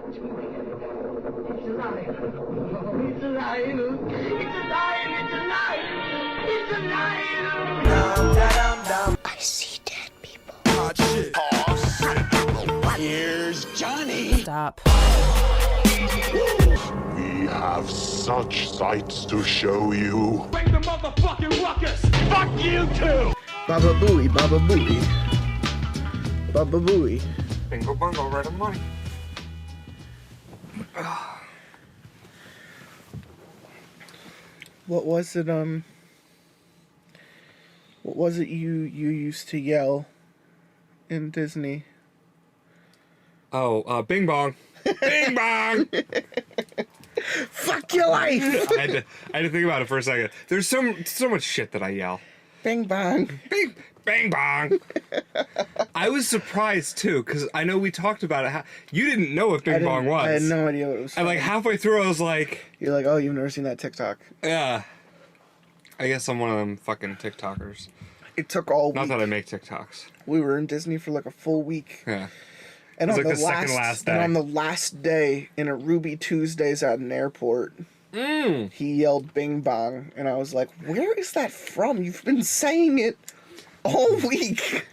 It's alive. Oh, it's alive. It's alive. It's alive. It's alive. I see dead people. Hot shit. Here's Johnny. Stop. We have such sights to show you. Bring the motherfucking ruckus. Fuck you too. Baba booey, baba booey. Baba booey. Bingo bungo, right on the money. What was it, what was it you used to yell in Disney? Oh, bing bong. Bing bong! Fuck your life! I had to think about it for a second. There's so much shit that I yell. Bing bong. Bing, bang bong. I was surprised too, because I know we talked about it. You didn't know what bing bong was. I had no idea what it was. And like halfway through, I was like... You're like, oh, you've never seen that TikTok. Yeah. I guess I'm one of them fucking TikTokers. It took all week. Not that I make TikToks. We were in Disney for like a full week. Yeah. And It was on like the the second last day. And on the last day in a Ruby Tuesdays at an airport, he yelled bing bong. And I was like, where is that from? You've been saying it all week.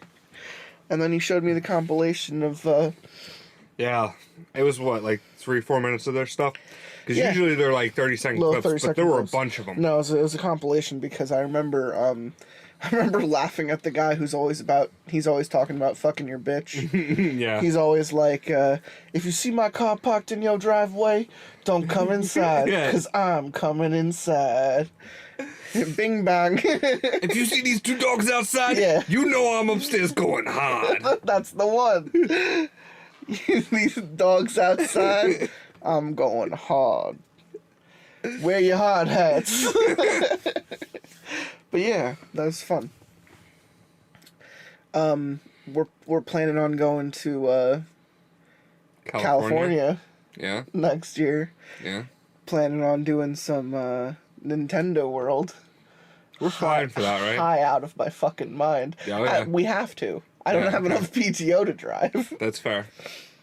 And then he showed me the compilation of... Yeah. It was what, like 3-4 minutes of their stuff? Because Yeah. usually they're like 30-second Little clips, 30-second but there were clips. a bunch of them. No, it was a compilation because I remember laughing at the guy he's always talking about fucking your bitch. Yeah. He's always like, if you see my car parked in your driveway, don't come inside, Yeah. because I'm coming inside. Bing bang. If you see these two dogs outside, Yeah. you know I'm upstairs going hard. That's the one. These dogs outside, I'm going hard. Wear your hard hats. But yeah, that was fun. We're planning on going to California Yeah, next year. yeah. Planning on doing some Nintendo World. We're flying for that, right? High out of my fucking mind. Yeah, oh, yeah. We have to. I don't Yeah, have enough PTO to drive. That's fair.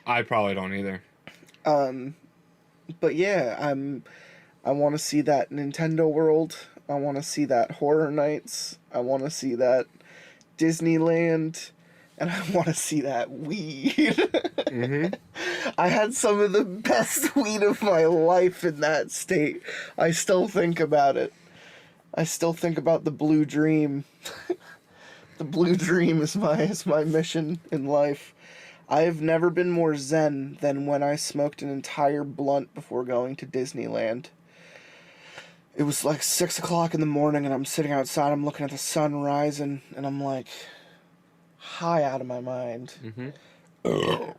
I probably don't either. But yeah, I want to see that Nintendo World. I want to see that Horror Nights. I want to see that Disneyland. And I want to see that weed. Mm-hmm. I had some of the best weed of my life in that state. I still think about it. I still think about the Blue Dream. The Blue Dream is my mission in life. I have never been more zen than when I smoked an entire blunt before going to Disneyland. It was like 6 o'clock in the morning and I'm sitting outside, I'm looking at the sun rising, and I'm like high out of my mind. Mm-hmm.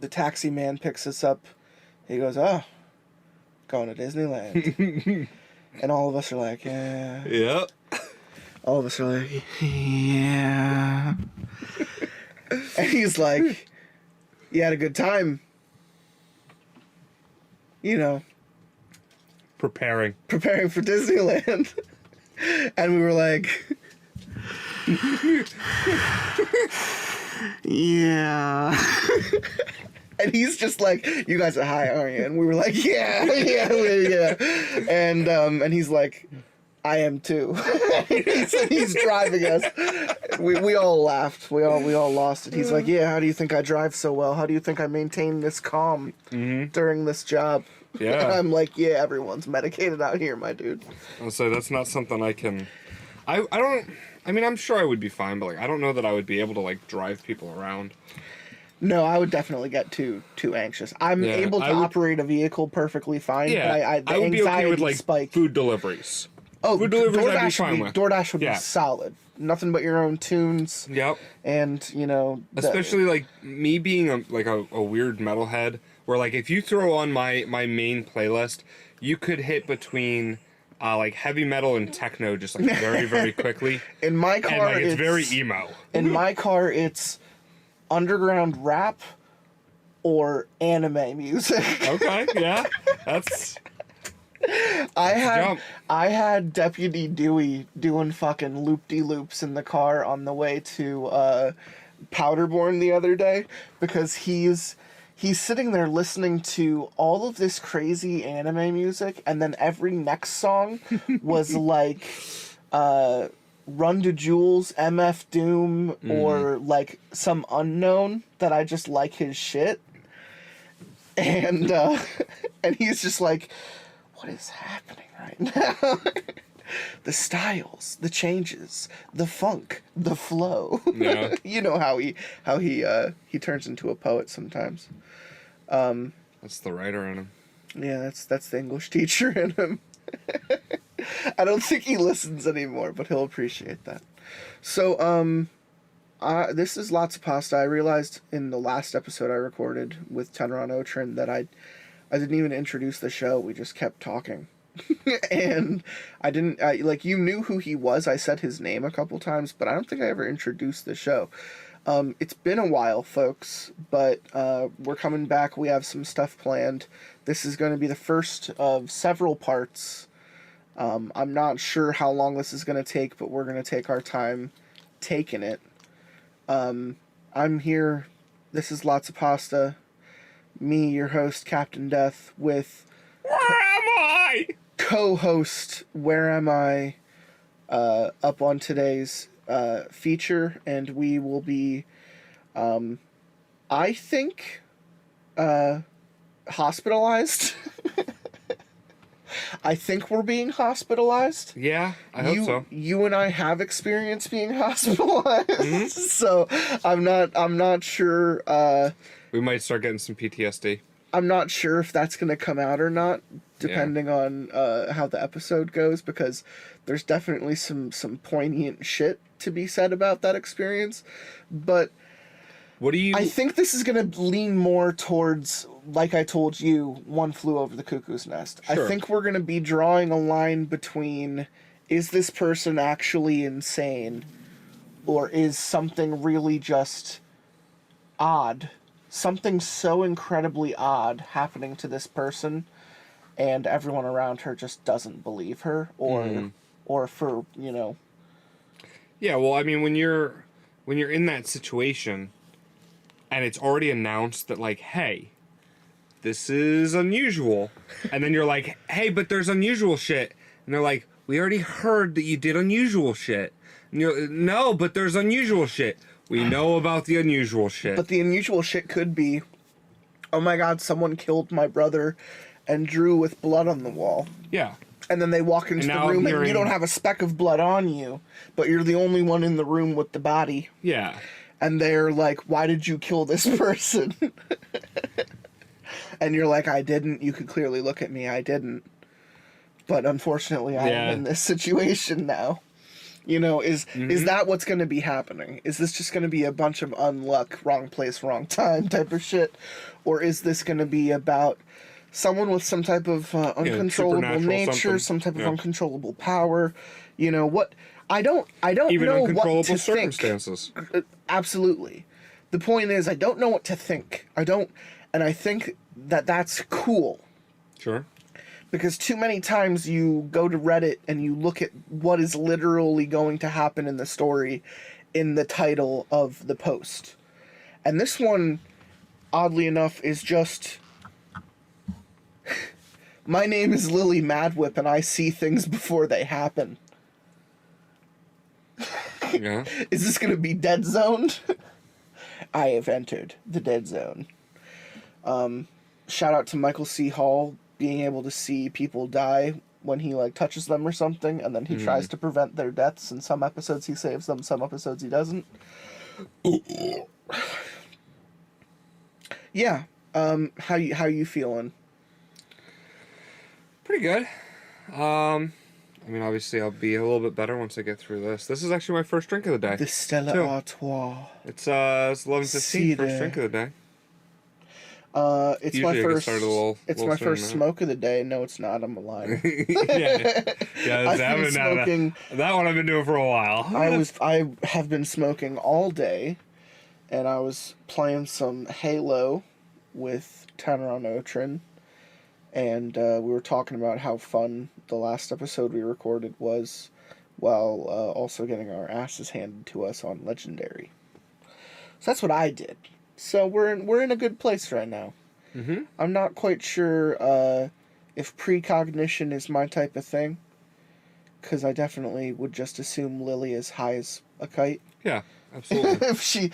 The taxi man picks us up. He goes, oh, going to Disneyland. And all of us are like, yeah. Yep. All of us are like, yeah. And he's like, you had a good time. You know, Preparing. preparing for Disneyland. And we were like, yeah. And he's just like, you guys are high, aren't you? And we were like, yeah. And he's like, I am too. he's driving us. We all laughed. We all lost it. He's like, yeah, how do you think I drive so well? How do you think I maintain this calm during this job? Yeah. And I'm like, yeah, everyone's medicated out here, my dude. So that's not something I can... I mean, I'm sure I would be fine, but like, I don't know that I would be able to like drive people around. No, I would definitely get too anxious. I'm able to operate a vehicle perfectly fine, Yeah, but I would be okay with like spike. food deliveries. Oh, food deliveries I'd be fine with. DoorDash would Yeah. be solid. Nothing but your own tunes. Yep. And, you know... Especially like me being a weird metalhead, where like if you throw on my main playlist, you could hit between like heavy metal and techno just like very, very quickly. In my car, and, like, it's very emo. In my car, it's underground rap or anime music. Okay, yeah. That's... I had Deputy Dewey doing fucking loop-de-loops in the car on the way to Powderborn the other day because he's he's sitting there listening to all of this crazy anime music, and then every next song was like Run to Jewels, MF Doom, or like some unknown that I just like his shit. And and he's just like, what is happening right now? The styles, the changes, the funk, the flow. Yeah. You know how he turns into a poet sometimes. That's the writer in him. Yeah, that's the English teacher in him. I don't think he listens anymore, but he'll appreciate that. So, this is Lotsa Pasta. I realized in the last episode I recorded with Tenron Otrin that I didn't even introduce the show. We just kept talking. And I didn't, like, you knew who he was. I said his name a couple times, but I don't think I ever introduced the show. It's been a while, folks, but we're coming back. We have some stuff planned. This is going to be the first of several parts. I'm not sure how long this is going to take, but we're going to take our time taking it. I'm here. This is Lotsa Pasta. Me, your host, Captain Death, with Where am I? co-host WhereAmI up on today's feature, and we will be, I think, hospitalized. I think we're being hospitalized. Yeah, I hope so. You and I have experienced being hospitalized, so I'm not sure. We might start getting some PTSD. I'm not sure if that's going to come out or not, depending on how the episode goes, because there's definitely some poignant shit to be said about that experience. But What do you... I think this is going to lean more towards, like I told you, One Flew Over the Cuckoo's Nest. Sure. I think we're going to be drawing a line between, is this person actually insane, or is something really just odd? Something so incredibly odd happening to this person, and everyone around her just doesn't believe her, or for, you know... Yeah, well, I mean, when you're in that situation, and it's already announced that, like, hey, this is unusual, and then you're like, hey, but there's unusual shit, and they're like, we already heard that you did unusual shit, and you're, no, but there's unusual shit. We know about the unusual shit. But the unusual shit could be, oh my god, someone killed my brother and drew with blood on the wall. Yeah. And then they walk into the room and you don't have a speck of blood on you, but you're the only one in the room with the body. Yeah. And they're like, why did you kill this person? And you're like, I didn't. You could clearly look at me. I didn't. But unfortunately, I am in this situation now. You know, is that what's going to be happening? Is this just going to be a bunch of unluck, wrong place, wrong time type of shit? Or is this going to be about someone with some type of uncontrollable nature, some type of uncontrollable power? You know, what... I don't Even know uncontrollable what to circumstances. think. Absolutely. The point is, I don't know what to think. And I think that that's cool. Sure. Because too many times you go to Reddit and you look at what is literally going to happen in the story in the title of the post. And this one, oddly enough, is just... My name is Lillian Madwhip and I see things before they happen. Yeah. Is this going to be dead zoned? I have entered the dead zone. Shout out to Michael C. Hall being able to see people die when he like touches them or something, and then he tries to prevent their deaths. In some episodes he saves them, some episodes he doesn't. Yeah. How you feeling? Pretty good. I mean, obviously, I'll be a little bit better once I get through this. This is actually my first drink of the day. The Stella too. Artois. It's 11:15, first drink of the day. It's Usually my I get first. started a little It's my sooner first than that. smoke of the day. No, it's not. I'm lying. Yeah, I've been smoking. That one I've been doing for a while. I have been smoking all day, and I was playing some Halo with Tenron Otrin, and we were talking about how fun the last episode we recorded was, while also getting our asses handed to us on Legendary. So that's what I did. So we're in a good place right now. Mm-hmm. I'm not quite sure if precognition is my type of thing, because I definitely would just assume Lily is high as a kite. Yeah, absolutely. If she,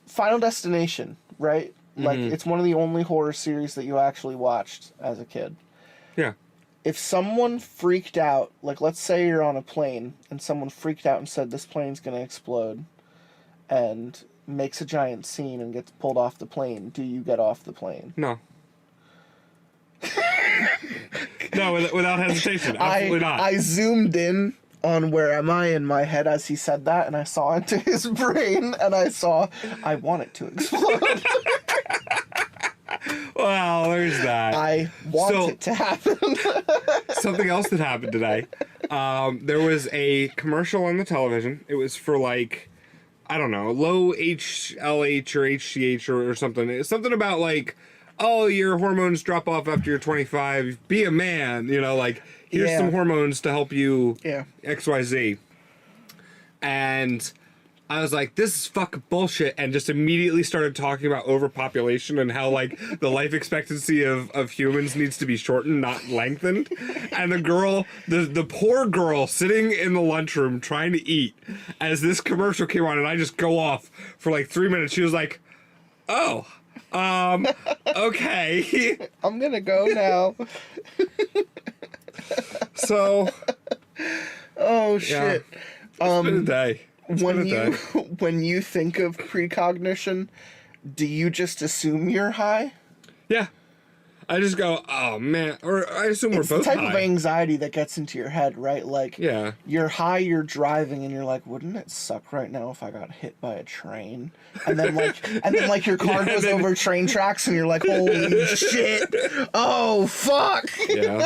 Final Destination, right? Like, it's one of the only horror series that you actually watched as a kid. Yeah. If someone freaked out, like, let's say you're on a plane, and someone freaked out and said, this plane's gonna explode, and makes a giant scene and gets pulled off the plane, do you get off the plane? No. No, without hesitation. Absolutely not. I zoomed in on WhereAmI in my head as he said that, and I saw into his brain, and I want it to explode. Well, there's that. I want it to happen. Something else that happened today. There was a commercial on the television. It was for, like, I don't know, low HLH or HCH or something. It's something about, like, oh, your hormones drop off after you're 25. Be a man. Like, here's some hormones to help you XYZ. And I was like, this is fucking bullshit, and just immediately started talking about overpopulation and how, like, the life expectancy of humans needs to be shortened, not lengthened. And the girl, the poor girl sitting in the lunchroom trying to eat, as this commercial came on, and I just go off for like 3 minutes, she was like, oh, okay. I'm gonna go now. So. Oh, shit. It's been a day. When you think of precognition, do you just assume you're high? Yeah. I just go, oh, man. Or I assume we're both high. It's the type of anxiety that gets into your head, right? Like, yeah. You're high, you're driving, and you're like, wouldn't it suck right now if I got hit by a train? And then, like, your car goes over train tracks, and you're like, holy shit. Oh, fuck. Yeah.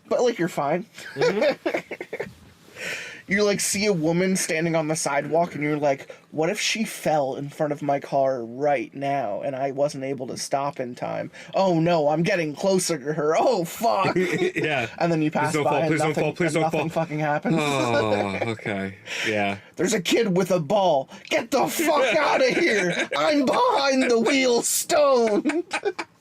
But, like, you're fine. Mm-hmm. You, like, see a woman standing on the sidewalk, and you're like, what if she fell in front of my car right now, and I wasn't able to stop in time? Oh, no, I'm getting closer to her. Oh, fuck. Yeah. And then you pass by, and nothing fucking happens. Oh, okay. Yeah. There's a kid with a ball. Get the fuck out of here. I'm behind the wheel stoned.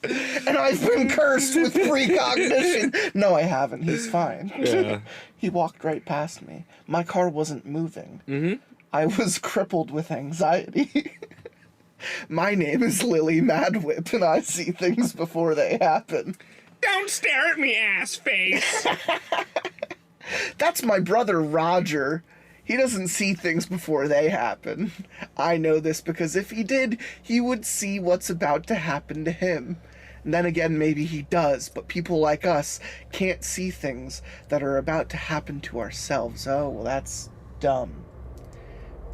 And I've been cursed with precognition. No, I haven't. He's fine. Yeah. He walked right past me. My car wasn't moving. Mm-hmm. I was crippled with anxiety. My name is Lillian Madwhip, and I see things before they happen. Don't stare at me, ass face. That's my brother Roger. He doesn't see things before they happen. I know this because if he did, he would see what's about to happen to him. And then again, maybe he does, but people like us can't see things that are about to happen to ourselves. Oh, well, that's dumb.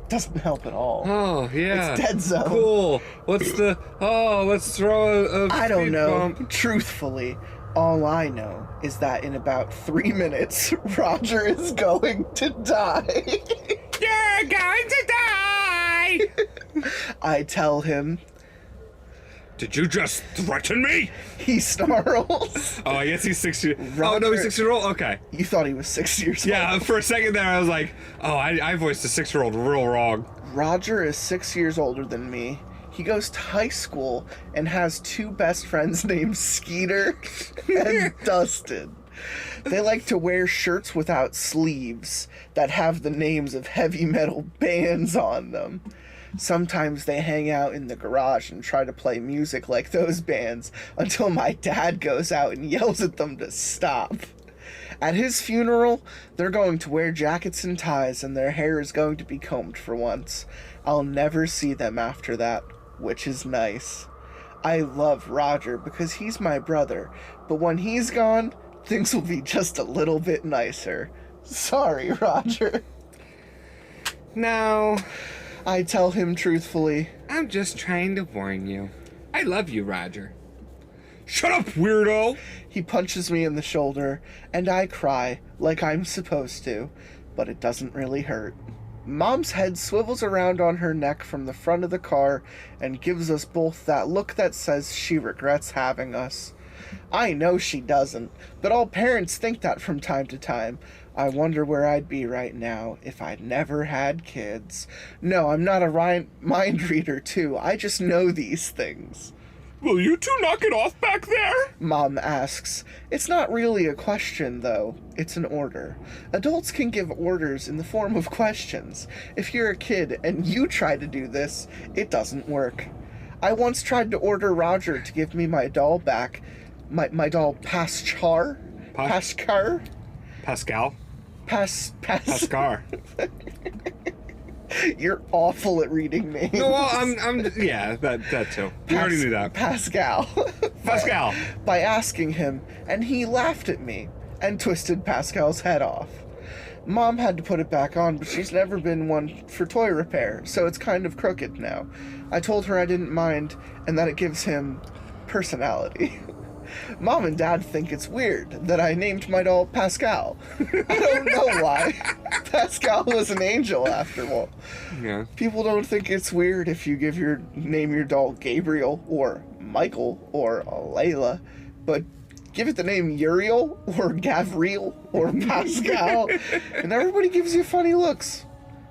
Doesn't help at all. Oh, yeah. It's dead zone. Cool. Let's throw a I don't speed know. bump. Truthfully, all I know is that in about 3 minutes, Roger is going to die. You're going to die! I tell him. Did you just threaten me? He snarls. Oh, I guess he's 6 years. Roger, oh, no, he's 6 years old? Okay. You thought he was 6 years old. Yeah, for a second there, I was like, oh, I voiced a 6-year-old real wrong. Roger is 6 years older than me. He goes to high school and has 2 best friends named Skeeter and Dustin. They like to wear shirts without sleeves that have the names of heavy metal bands on them. Sometimes they hang out in the garage and try to play music like those bands until my dad goes out and yells at them to stop. At his funeral, they're going to wear jackets and ties and their hair is going to be combed for once. I'll never see them after that, which is nice. I love Roger because he's my brother, but when he's gone, things will be just a little bit nicer. Sorry, Roger. No. I tell him truthfully. I'm just trying to warn you. I love you, Roger. Shut up, weirdo! He punches me in the shoulder, and I cry like I'm supposed to, but it doesn't really hurt. Mom's head swivels around on her neck from the front of the car and gives us both that look that says she regrets having us. I know she doesn't, but all parents think that from time to time. I wonder where I'd be right now if I'd never had kids. No, I'm not a mind reader, too. I just know these things. Will you two knock it off back there? Mom asks. It's not really a question, though. It's an order. Adults can give orders in the form of questions. If you're a kid and you try to do this, it doesn't work. I once tried to order Roger to give me my doll back. My doll Pascal? Pascal. You're awful at reading names. No, well, I'm yeah, that too. We already knew that. Pascal. By asking him, and he laughed at me and twisted Pascal's head off. Mom had to put it back on, but she's never been one for toy repair, so it's kind of crooked now. I told her I didn't mind, and that it gives him personality. Mom and Dad think it's weird that I named my doll Pascal. I don't know why. Pascal was an angel, after all. Yeah. People don't think it's weird if you name your doll Gabriel, or Michael, or Layla, but give it the name Uriel, or Gavriel, or Pascal, and everybody gives you funny looks.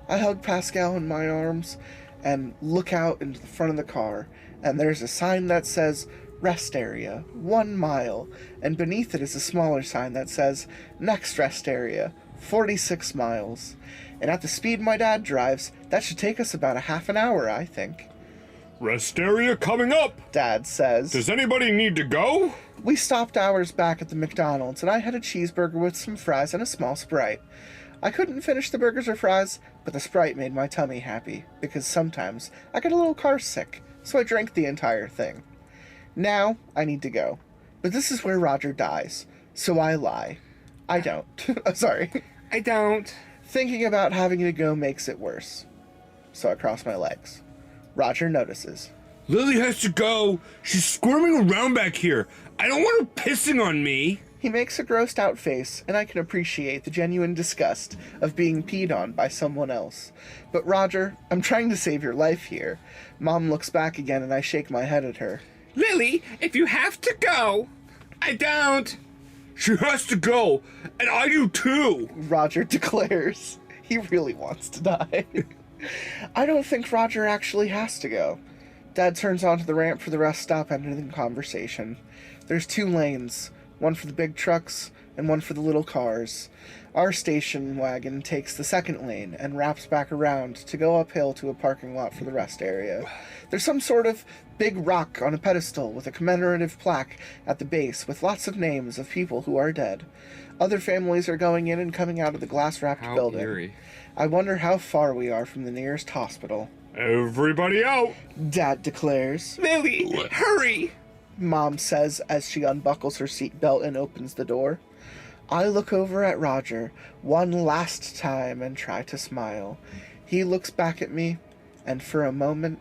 I hug Pascal in my arms and look out into the front of the car, and there's a sign that says, Rest area, 1 mile, and beneath it is a smaller sign that says, Next rest area, 46 miles. And at the speed my dad drives, that should take us about a half an hour, I think. Rest area coming up, Dad says. Does anybody need to go? We stopped hours back at the McDonald's, and I had a cheeseburger with some fries and a small Sprite. I couldn't finish the burgers or fries, but the Sprite made my tummy happy, because sometimes I get a little car sick, so I drank the entire thing. Now, I need to go. But this is where Roger dies, so I lie. I don't. Sorry. I don't. Thinking about having to go makes it worse. So I cross my legs. Roger notices. Lily has to go. She's squirming around back here. I don't want her pissing on me. He makes a grossed out face, and I can appreciate the genuine disgust of being peed on by someone else. But Roger, I'm trying to save your life here. Mom looks back again, and I shake my head at her. Lily, if you have to go. I don't. She has to go, and I do too. Roger declares. He really wants to die. I don't think Roger actually has to go. Dad turns onto the ramp for the rest stop, ending the conversation. There's 2 lanes, one for the big trucks and one for the little cars. Our station wagon takes the second lane and wraps back around to go uphill to a parking lot for the rest area. There's some sort of big rock on a pedestal with a commemorative plaque at the base with lots of names of people who are dead. Other families are going in and coming out of the glass-wrapped building. Eerie. I wonder how far we are from the nearest hospital. Everybody out. Dad declares. Lily, hurry. Mom says as she unbuckles her seatbelt and opens the door. I look over at Roger one last time and try to smile. He looks back at me, and for a moment,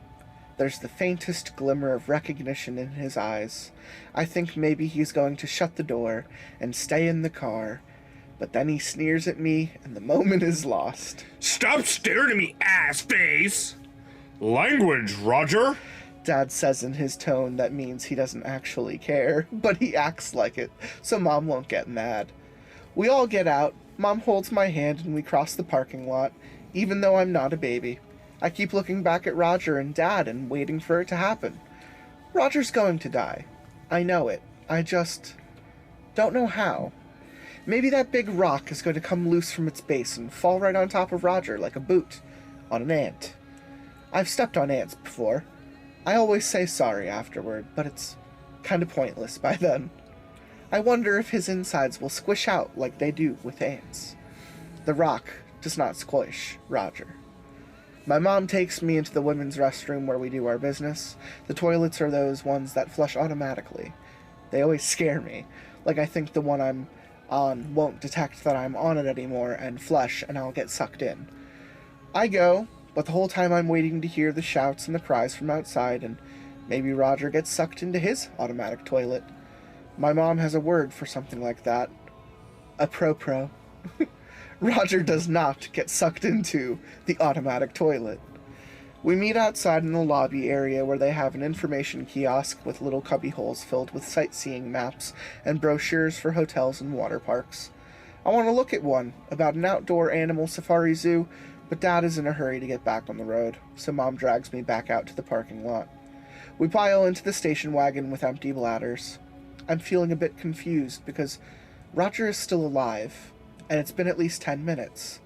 there's the faintest glimmer of recognition in his eyes. I think maybe he's going to shut the door and stay in the car, but then he sneers at me, and the moment is lost. Stop staring at me, ass face. Language, Roger. Dad says in his tone that means he doesn't actually care, but he acts like it, so Mom won't get mad. We all get out, Mom holds my hand, and we cross the parking lot, even though I'm not a baby. I keep looking back at Roger and Dad and waiting for it to happen. Roger's going to die. I know it. I just don't know how. Maybe that big rock is going to come loose from its base and fall right on top of Roger like a boot on an ant. I've stepped on ants before. I always say sorry afterward, but it's kind of pointless by then. I wonder if his insides will squish out like they do with ants. The rock does not squish Roger. My mom takes me into the women's restroom where we do our business. The toilets are those ones that flush automatically. They always scare me. Like I think the one I'm on won't detect that I'm on it anymore and flush and I'll get sucked in. I go, but the whole time I'm waiting to hear the shouts and the cries from outside, and maybe Roger gets sucked into his automatic toilet. My mom has a word for something like that. A pro-pro. Roger does not get sucked into the automatic toilet. We meet outside in the lobby area where they have an information kiosk with little cubby holes filled with sightseeing maps and brochures for hotels and water parks. I want to look at one about an outdoor animal safari zoo, but Dad is in a hurry to get back on the road, so Mom drags me back out to the parking lot. We pile into the station wagon with empty bladders. I'm feeling a bit confused because Roger is still alive, and it's been at least 10 minutes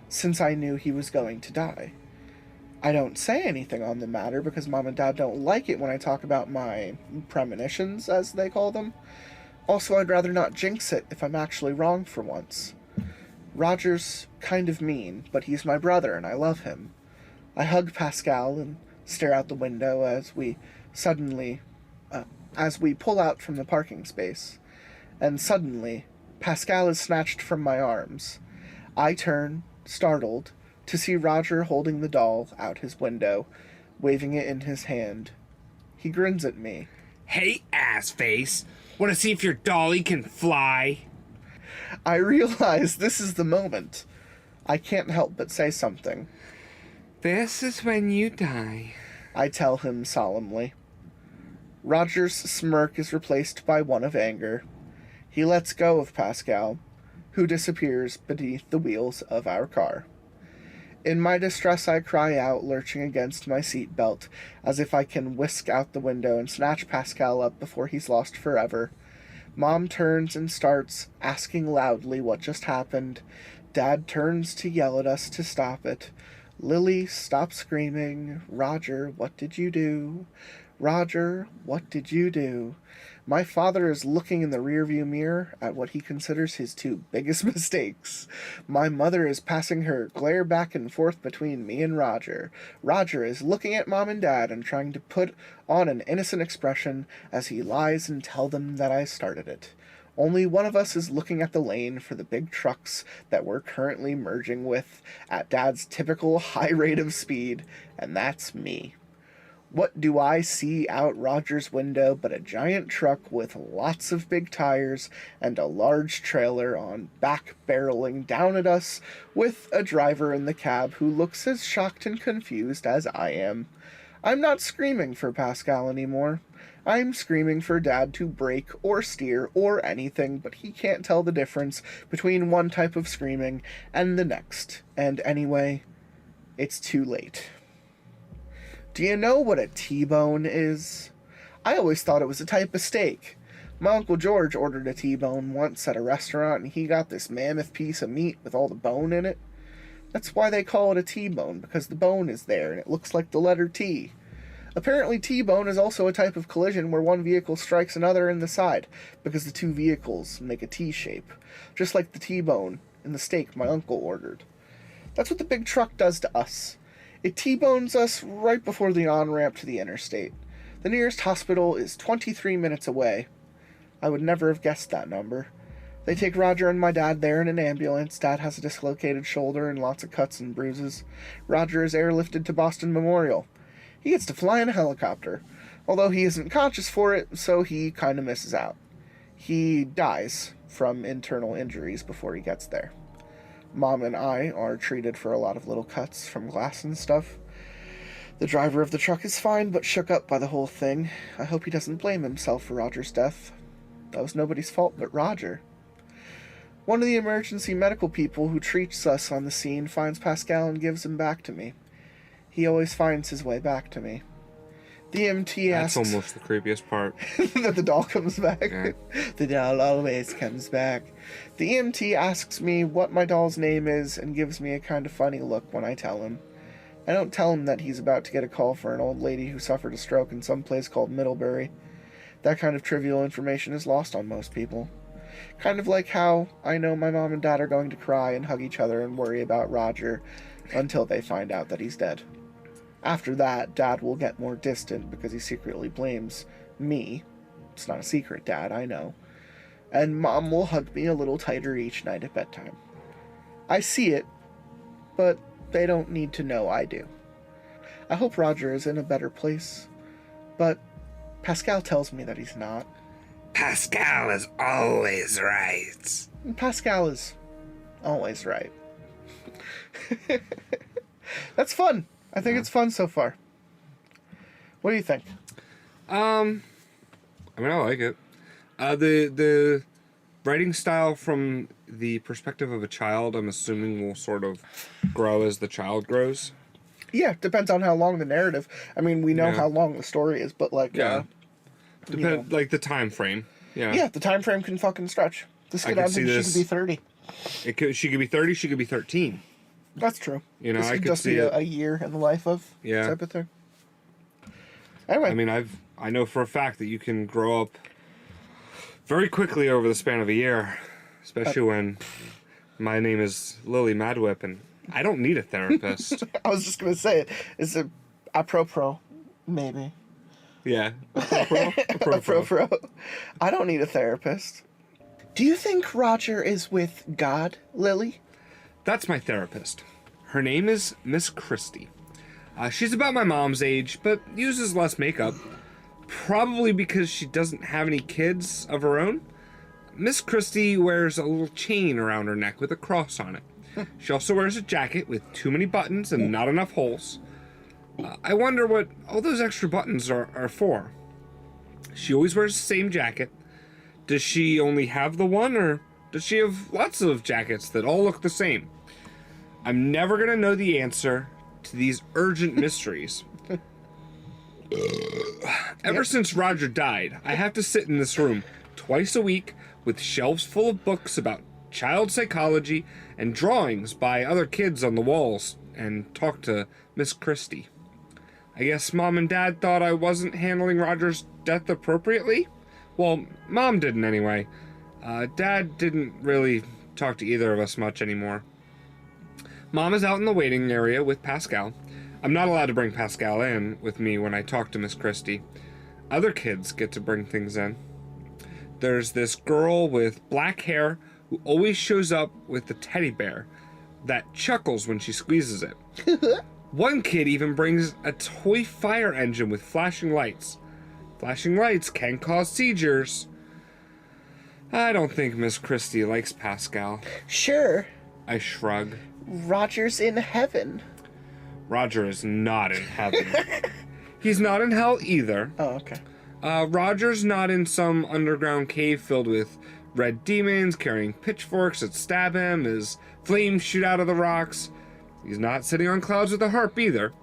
since I knew he was going to die. I don't say anything on the matter because Mom and Dad don't like it when I talk about my premonitions, as they call them. Also, I'd rather not jinx it if I'm actually wrong for once. Roger's kind of mean, but he's my brother and I love him. I hug Pascal and stare out the window as we pull out from the parking space. And suddenly, Pascal is snatched from my arms. I turn, startled, to see Roger holding the doll out his window, waving it in his hand. He grins at me. Hey, assface. Want to see if your dolly can fly? I realize this is the moment. I can't help but say something. This is when you die, I tell him solemnly. Roger's smirk is replaced by one of anger. He lets go of Pascal, who disappears beneath the wheels of our car. In my distress, I cry out, lurching against my seatbelt, as if I can whisk out the window and snatch Pascal up before he's lost forever. Mom turns and starts asking loudly what just happened. Dad turns to yell at us to stop it. Lily, stop screaming. Roger, what did you do? Roger, what did you do? My father is looking in the rearview mirror at what he considers his two biggest mistakes. My mother is passing her glare back and forth between me and Roger. Roger is looking at Mom and Dad and trying to put on an innocent expression as he lies and tell them that I started it. Only one of us is looking at the lane for the big trucks that we're currently merging with at Dad's typical high rate of speed, and that's me. What do I see out Roger's window but a giant truck with lots of big tires and a large trailer on back barreling down at us with a driver in the cab who looks as shocked and confused as I am. I'm not screaming for Pascal anymore. I'm screaming for Dad to brake or steer or anything, but he can't tell the difference between one type of screaming and the next. And anyway, it's too late. Do you know what a T-bone is? I always thought it was a type of steak. My Uncle George ordered a T-bone once at a restaurant, and he got this mammoth piece of meat with all the bone in it. That's why they call it a T-bone, because the bone is there, and it looks like the letter T. Apparently, T-bone is also a type of collision where one vehicle strikes another in the side, because the two vehicles make a T shape, just like the T-bone in the steak my uncle ordered. That's what the big truck does to us. It T-bones us right before the on-ramp to the interstate. The nearest hospital is 23 minutes away. I would never have guessed that number. They take Roger and my dad there in an ambulance. Dad has a dislocated shoulder and lots of cuts and bruises. Roger is airlifted to Boston Memorial. He gets to fly in a helicopter, although he isn't conscious for it, so he kind of misses out. He dies from internal injuries before he gets there. Mom and I are treated for a lot of little cuts from glass and stuff. The driver of the truck is fine, but shook up by the whole thing. I hope he doesn't blame himself for Roger's death. That was nobody's fault but Roger. One of the emergency medical people who treats us on the scene finds Pascal and gives him back to me. He always finds his way back to me. The EMT asks... That's almost the creepiest part. that the doll comes back. Yeah. The doll always comes back. The EMT asks me what my doll's name is and gives me a kind of funny look when I tell him. I don't tell him that he's about to get a call for an old lady who suffered a stroke in some place called Middlebury. That kind of trivial information is lost on most people. Kind of like how I know my mom and dad are going to cry and hug each other and worry about Roger until they find out that he's dead. After that, Dad will get more distant because he secretly blames me. It's not a secret, Dad, I know. And Mom will hug me a little tighter each night at bedtime. I see it, but they don't need to know I do. I hope Roger is in a better place, but Pascal tells me that he's not. Pascal is always right. Pascal is always right. That's fun. I think it's fun so far. What do you think? I mean, I like it. The writing style from the perspective of a child, I'm assuming, will sort of grow as the child grows. Yeah, depends on how long the narrative. I mean, we know Yeah. how long the story is, but like, Yeah. you know. Like the time frame. Yeah. Yeah, the time frame can fucking stretch. This I kid, can I see think she this. could be 30. She could be 30. She could be 13. That's true. You know, this I could could just see be it. a year in the life of Yeah. type of thing. Anyway, I mean, I know for a fact that you can grow up very quickly over the span of a year, especially when my name is Lillian Madwhip and I don't need a therapist. I was just gonna say it. It's a apropos, maybe. Yeah. Apropos. I don't need a therapist. Do you think Roger is with God, Lily? That's my therapist. Her name is Miss Christie. She's about my mom's age, but uses less makeup. Probably because she doesn't have any kids of her own. Miss Christie wears a little chain around her neck with a cross on it. She also wears a jacket with too many buttons and not enough holes. I wonder what all those extra buttons are for. She always wears the same jacket. Does she only have the one, or does she have lots of jackets that all look the same? I'm never gonna know the answer to these urgent mysteries. Ever since Roger died, I have to sit in this room twice a week with shelves full of books about child psychology and drawings by other kids on the walls and talk to Miss Christie. I guess Mom and Dad thought I wasn't handling Roger's death appropriately? Well, Mom didn't anyway. Dad didn't really talk to either of us much anymore. Mom is out in the waiting area with Pascal. I'm not allowed to bring Pascal in with me when I talk to Miss Christie. Other kids get to bring things in. There's this girl with black hair who always shows up with the teddy bear that chuckles when she squeezes it. One kid even brings a toy fire engine with flashing lights. Flashing lights can cause seizures. I don't think Miss Christie likes Pascal. Sure. I shrug. Roger's in heaven. Roger is not in heaven. He's not in hell either. Oh, okay. Roger's not in some underground cave filled with red demons carrying pitchforks that stab him as flames shoot out of the rocks. He's not sitting on clouds with a harp either.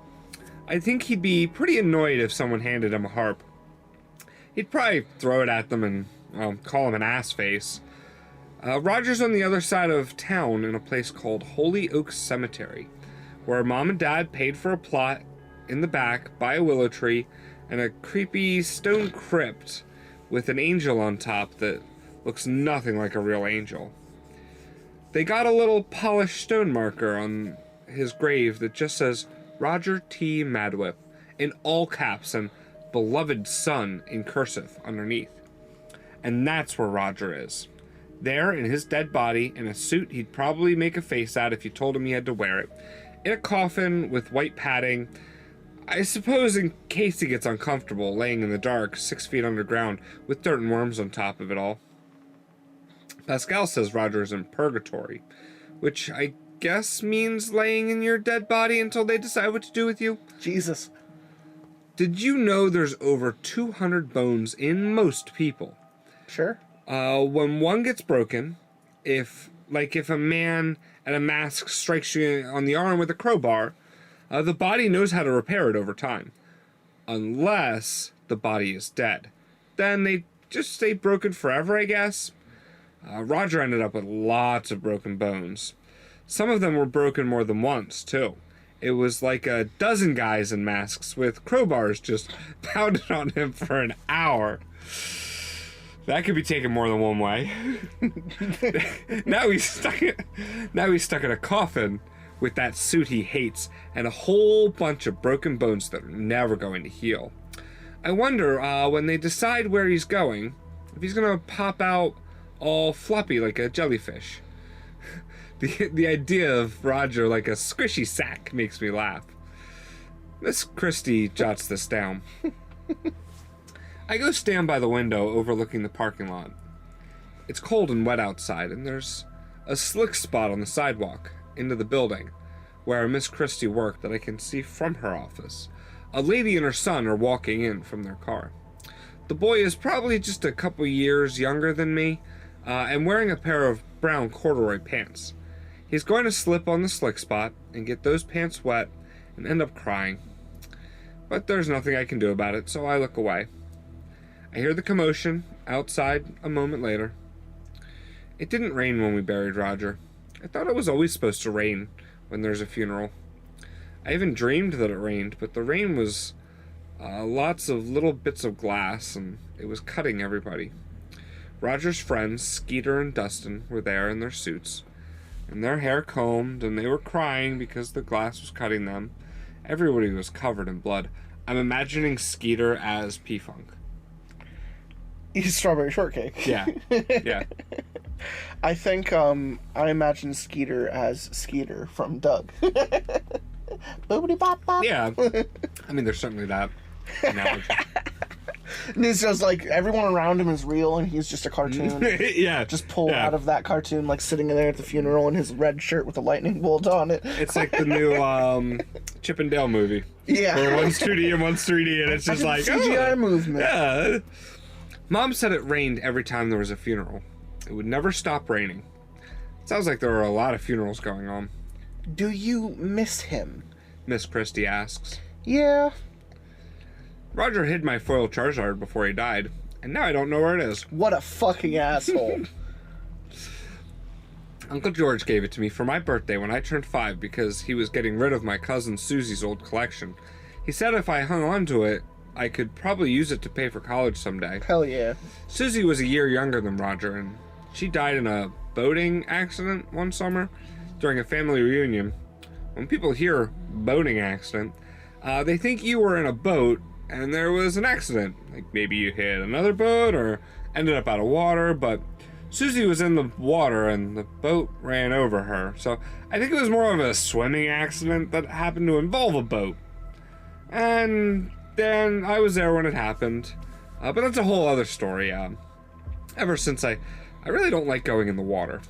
I think he'd be pretty annoyed if someone handed him a harp. He'd probably throw it at them and call him an ass face. Roger's on the other side of town in a place called Holy Oak Cemetery, where Mom and Dad paid for a plot in the back by a willow tree and a creepy stone crypt with an angel on top that looks nothing like a real angel. They got a little polished stone marker on his grave that just says Roger T. Madwhip in all caps and beloved son in cursive underneath. And that's where Roger is. There in his dead body, in a suit he'd probably make a face at if you told him he had to wear it, in a coffin with white padding, I suppose in case he gets uncomfortable laying in the dark 6 feet underground with dirt and worms on top of it all. Pascal says Roger is in purgatory, which I guess means laying in your dead body until they decide what to do with you. Jesus. Did you know there's over 200 bones in most people? Sure. When one gets broken, if a man at a mask strikes you on the arm with a crowbar, the body knows how to repair it over time. Unless the body is dead. Then they just stay broken forever, I guess. Roger ended up with lots of broken bones. Some of them were broken more than once, too. It was like a dozen guys in masks with crowbars just pounded on him for an hour. That could be taken more than one way. Now he's stuck in a coffin with that suit he hates and a whole bunch of broken bones that are never going to heal. I wonder, when they decide where he's going, if he's gonna pop out all floppy like a jellyfish. The idea of Roger like a squishy sack makes me laugh. Miss Christie jots this down. I go stand by the window overlooking the parking lot. It's cold and wet outside, and there's a slick spot on the sidewalk into the building, where Miss Christie worked that I can see from her office. A lady and her son are walking in from their car. The boy is probably just a couple years younger than me, and wearing a pair of brown corduroy pants. He's going to slip on the slick spot and get those pants wet and end up crying. But there's nothing I can do about it, so I look away. I hear the commotion outside a moment later. It didn't rain when we buried Roger. I thought it was always supposed to rain when there's a funeral. I even dreamed that it rained, but the rain was lots of little bits of glass, and it was cutting everybody. Roger's friends, Skeeter and Dustin, were there in their suits, and their hair combed, and they were crying because the glass was cutting them. Everybody was covered in blood. I'm imagining Skeeter as P-Funk. He's Strawberry Shortcake. Yeah, yeah. I think I imagine Skeeter as Skeeter from Doug. Boobity bop bop. Yeah. I mean, there's certainly that analogy. And it's just like everyone around him is real and he's just a cartoon. Yeah. Just pulled out of that cartoon, like sitting there at the funeral in his red shirt with a lightning bolt on it. It's like the new Chip and Dale movie. Yeah. Where one's 2D and one's 3D, and it's just like CGI movement. Yeah. Mom said it rained every time there was a funeral. It would never stop raining. Sounds like there are a lot of funerals going on. Do you miss him? Miss Christie asks. Yeah. Roger hid my foil Charizard before he died, and now I don't know where it is. What a fucking asshole. Uncle George gave it to me for my birthday when I turned 5 because he was getting rid of my cousin Susie's old collection. He said if I hung on to it, I could probably use it to pay for college someday. Hell yeah. Susie was a year younger than Roger, and she died in a boating accident one summer during a family reunion. When people hear boating accident, they think you were in a boat and there was an accident. Like maybe you hit another boat or ended up out of water, but Susie was in the water and the boat ran over her. So I think it was more of a swimming accident that happened to involve a boat. And then I was there when it happened. But that's a whole other story. Ever since I really don't like going in the water.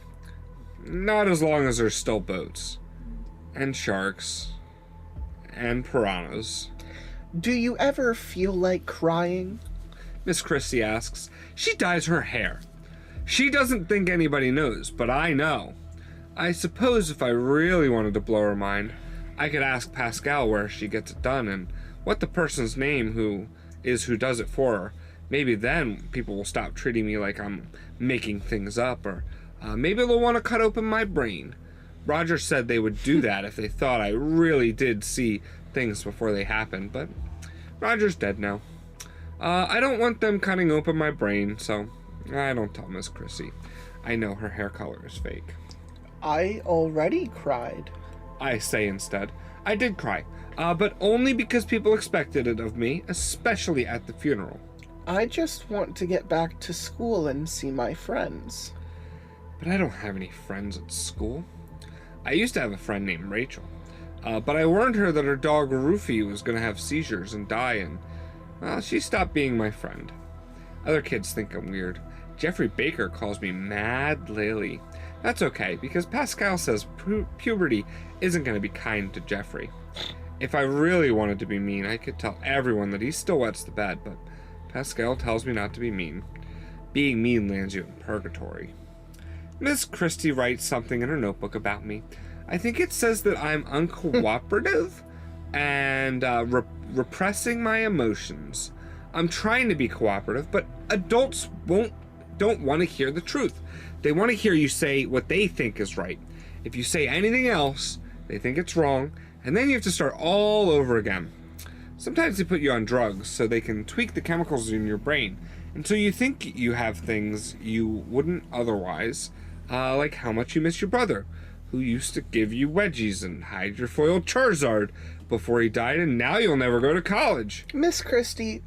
Not as long as there's still boats. And sharks. And piranhas. Do you ever feel like crying? Miss Christie asks. She dyes her hair. She doesn't think anybody knows, but I know. I suppose if I really wanted to blow her mind, I could ask Pascal where she gets it done and what the person's name who does it for her. Maybe then people will stop treating me like I'm making things up, or maybe they'll want to cut open my brain. Roger said they would do that if they thought I really did see things before they happened, but Roger's dead now. I don't want them cutting open my brain, so I don't tell Miss Chrissy. I know her hair color is fake. I already cried. I say instead. I did cry, but only because people expected it of me, especially at the funeral. I just want to get back to school and see my friends. But I don't have any friends at school. I used to have a friend named Rachel, but I warned her that her dog Rufy was going to have seizures and die, and well, she stopped being my friend. Other kids think I'm weird. Jeffrey Baker calls me Mad Lily. That's okay, because Pascal says puberty isn't going to be kind to Jeffrey. If I really wanted to be mean, I could tell everyone that he still wets the bed, but Pascal tells me not to be mean. Being mean lands you in purgatory. Miss Christie writes something in her notebook about me. I think it says that I'm uncooperative and repressing my emotions. I'm trying to be cooperative, but adults don't want to hear the truth. They want to hear you say what they think is right. If you say anything else, they think it's wrong, and then you have to start all over again. Sometimes they put you on drugs so they can tweak the chemicals in your brain until you think you have things you wouldn't otherwise, like how much you miss your brother, who used to give you wedgies and hide your foiled Charizard before he died, and now you'll never go to college. Miss Christie,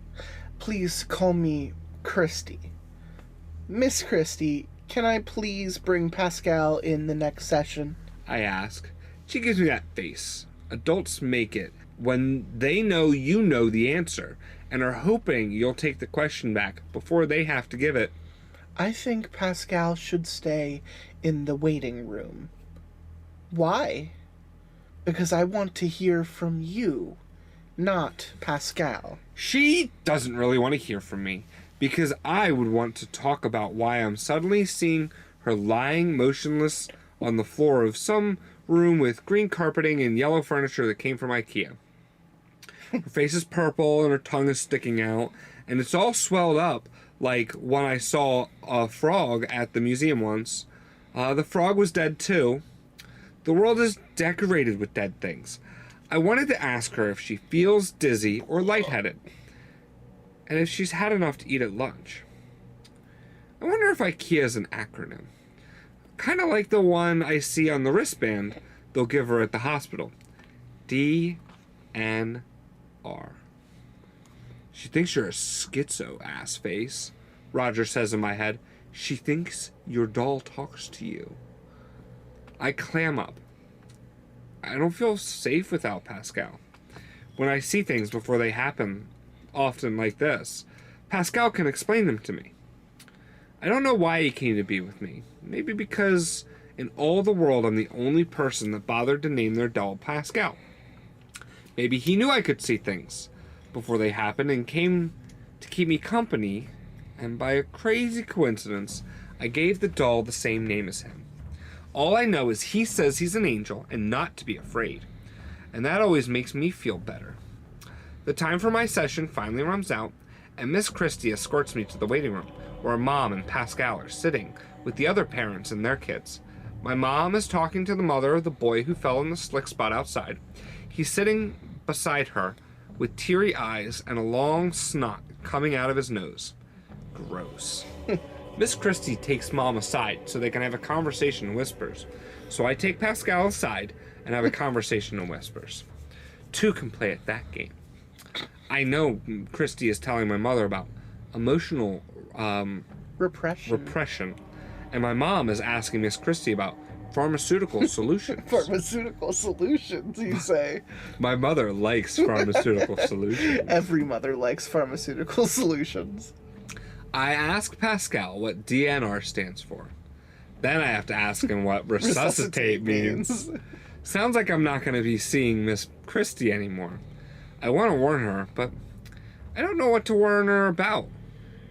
please call me Christie. Miss Christie, can I please bring Pascal in the next session? I ask. She gives me that face. Adults make it when they know you know the answer and are hoping you'll take the question back before they have to give it. I think Pascal should stay in the waiting room. Why? Because I want to hear from you, not Pascal. She doesn't really want to hear from me because I would want to talk about why I'm suddenly seeing her lying motionless on the floor of some room with green carpeting and yellow furniture that came from IKEA. Her face is purple and her tongue is sticking out, and it's all swelled up like when I saw a frog at the museum once. The frog was dead too. The world is decorated with dead things. I wanted to ask her if she feels dizzy or lightheaded, and if she's had enough to eat at lunch. I wonder if IKEA is an acronym. Kind of like the one I see on the wristband they'll give her at the hospital. DNR. She thinks you're a schizo, ass face. Roger says in my head, she thinks your doll talks to you. I clam up. I don't feel safe without Pascal. When I see things before they happen, often like this, Pascal can explain them to me. I don't know why he came to be with me. Maybe because in all the world I'm the only person that bothered to name their doll Pascal. Maybe he knew I could see things before they happened and came to keep me company, and by a crazy coincidence, I gave the doll the same name as him. All I know is he says he's an angel and not to be afraid, and that always makes me feel better. The time for my session finally runs out, and Miss Christie escorts me to the waiting room, where Mom and Pascal are sitting with the other parents and their kids. My mom is talking to the mother of the boy who fell in the slick spot outside. He's sitting beside her with teary eyes and a long snot coming out of his nose. Gross. Miss Christie takes Mom aside so they can have a conversation in whispers. So I take Pascal aside and have a conversation in whispers. Two can play at that game. I know Christie is telling my mother about emotional repression. And my mom is asking Miss Christie about pharmaceutical solutions. Pharmaceutical solutions, you say? My mother likes pharmaceutical solutions. Every mother likes pharmaceutical solutions. I ask Pascal what DNR stands for. Then I have to ask him what resuscitate means. Sounds like I'm not going to be seeing Miss Christie anymore. I want to warn her, but I don't know what to warn her about.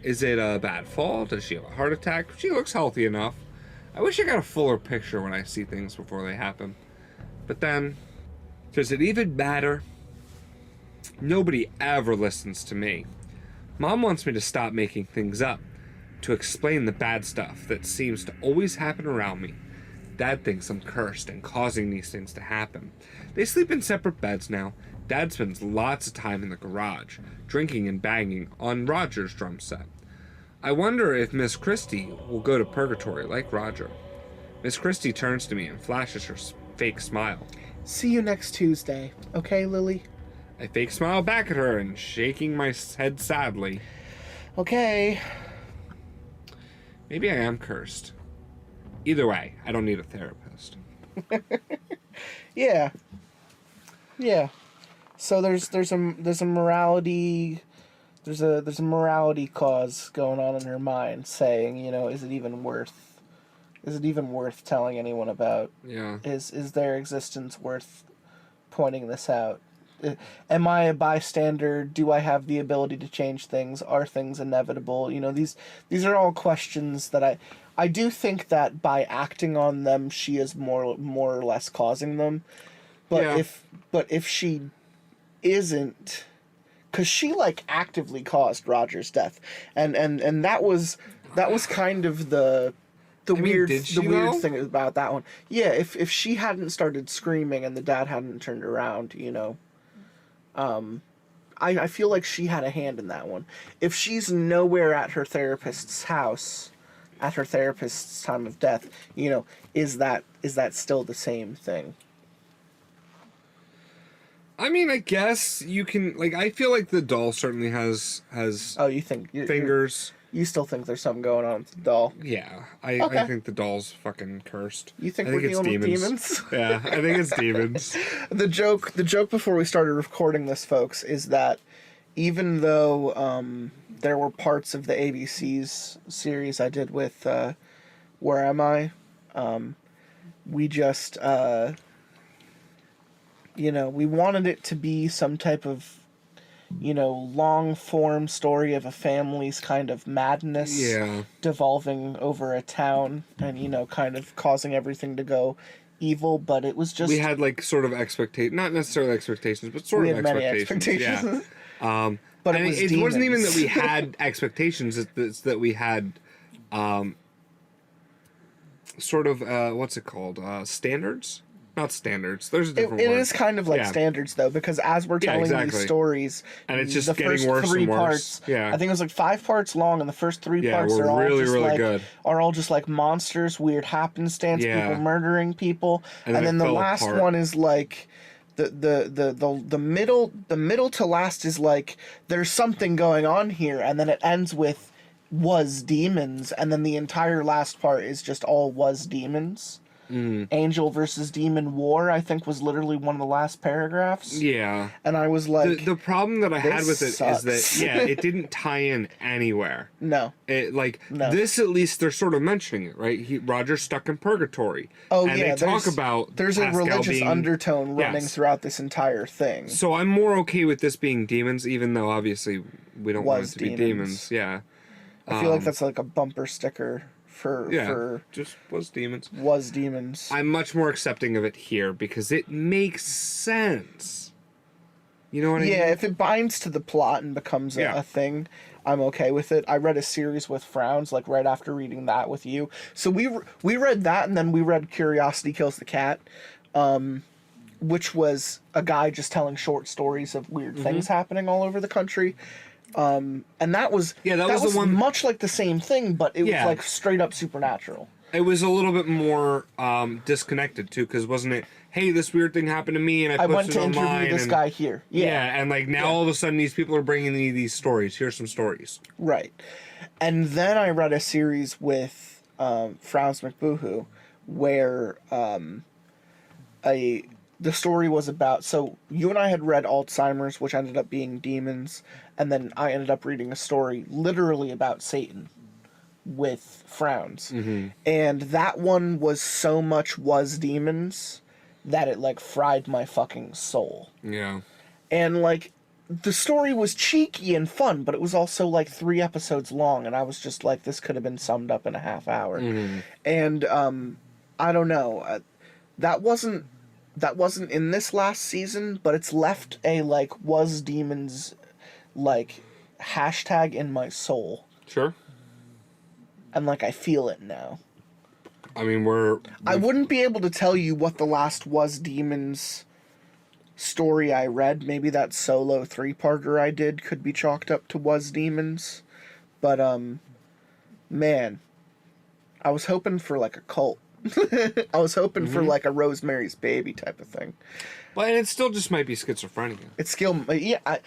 Is it a bad fall? Does she have a heart attack? She looks healthy enough. I wish I got a fuller picture when I see things before they happen. But then, does it even matter? Nobody ever listens to me. Mom wants me to stop making things up, to explain the bad stuff that seems to always happen around me. Dad thinks I'm cursed and causing these things to happen. They sleep in separate beds now. Dad spends lots of time in the garage, drinking and banging on Roger's drum set. I wonder if Miss Christie will go to purgatory like Roger. Miss Christie turns to me and flashes her fake smile. See you next Tuesday, okay, Lily? I fake smile back at her and shaking my head sadly. Okay. Maybe I am cursed. Either way, I don't need a therapist. Yeah. So there's a morality cause going on in her mind, saying, is it even worth telling anyone about? Yeah. Is their existence worth pointing this out? Am I a bystander? Do I have the ability to change things? Are things inevitable? These are all questions that I do think that by acting on them, she is more or less causing them. But yeah. if she isn't, because she actively caused Roger's death, and that was kind of the weird thing about that one. Yeah, if she hadn't started screaming and the dad hadn't turned around, I feel like she had a hand in that one. If she's nowhere at her therapist's house, at her therapist's time of death, is that still the same thing? I mean, I guess you can, I feel like the doll certainly has Oh, you think fingers. You still think there's something going on with the doll? Yeah, I think the doll's fucking cursed. You think we're dealing with demons? Yeah, I think it's demons. The joke before we started recording this, folks, is that even though there were parts of the ABC's series I did with Where Am I, we just you know, we wanted it to be some type of, you know, long form story of a family's kind of madness devolving over a town and, you know, kind of causing everything to go evil, but it was just... We had, like, sort of not necessarily expectations, but sort of expectations. Many expectations. Yeah. But and it wasn't even that we had expectations, it's that we had sort of, what's it called? Standards? Not standards. There's a different word. It is kind of like standards, though, because as we're telling these stories, and it's just the getting first worse 3 and worse. Parts, I think it was like 5 parts long, and the first 3 parts were are all really, just really like good. are all just like monsters, weird happenstance, people murdering people, and then the last one is like the middle to last is like there's something going on here, and then it ends with was demons, and then the entire last part is just all was demons. Angel versus demon war, I think, was literally one of the last paragraphs. Yeah. And I was like... The problem that I had with it sucks. is that, it didn't tie in anywhere. No. This at least, they're sort of mentioning it, right? Roger's stuck in purgatory. Oh, and they talk about there's Pascal a religious being, undertone running throughout this entire thing. So I'm more okay with this being demons, even though, obviously, we don't want it to be demons. Yeah. I feel like that's like a bumper sticker for just was demons. Was demons. I'm much more accepting of it here because it makes sense. You know what I mean? Yeah, if it binds to the plot and becomes a thing, I'm okay with it. I read a series with Frowns, like right after reading that with you. So we read that, and then we read Curiosity Kills the Cat, which was a guy just telling short stories of weird things happening all over the country. And that was the one much like the same thing, but it was like straight up supernatural. It was a little bit more disconnected too, because wasn't it? Hey, this weird thing happened to me, and I went to interview this guy here. And like now all of a sudden these people are bringing me these stories. Here's some stories. Right, and then I read a series with Frowns McBoohoo, where the story was about, so you and I had read Alzheimer's, which ended up being demons, and then I ended up reading a story literally about Satan with Frowns. And that one was so much was demons that it like fried my fucking soul. Yeah. And like the story was cheeky and fun, but it was also like 3 episodes long, and I was just like, this could have been summed up in a half hour. And I don't know. That wasn't in this last season, but it's left a like was demons like hashtag in my soul. Sure. And like I feel it now. I mean, I wouldn't be able to tell you what the last was demons story I read. Maybe that solo 3-parter I did could be chalked up to was demons. But man, I was hoping for like a cult. I was hoping for like a Rosemary's Baby type of thing. Well, and it still just might be schizophrenia. It's skill. Yeah.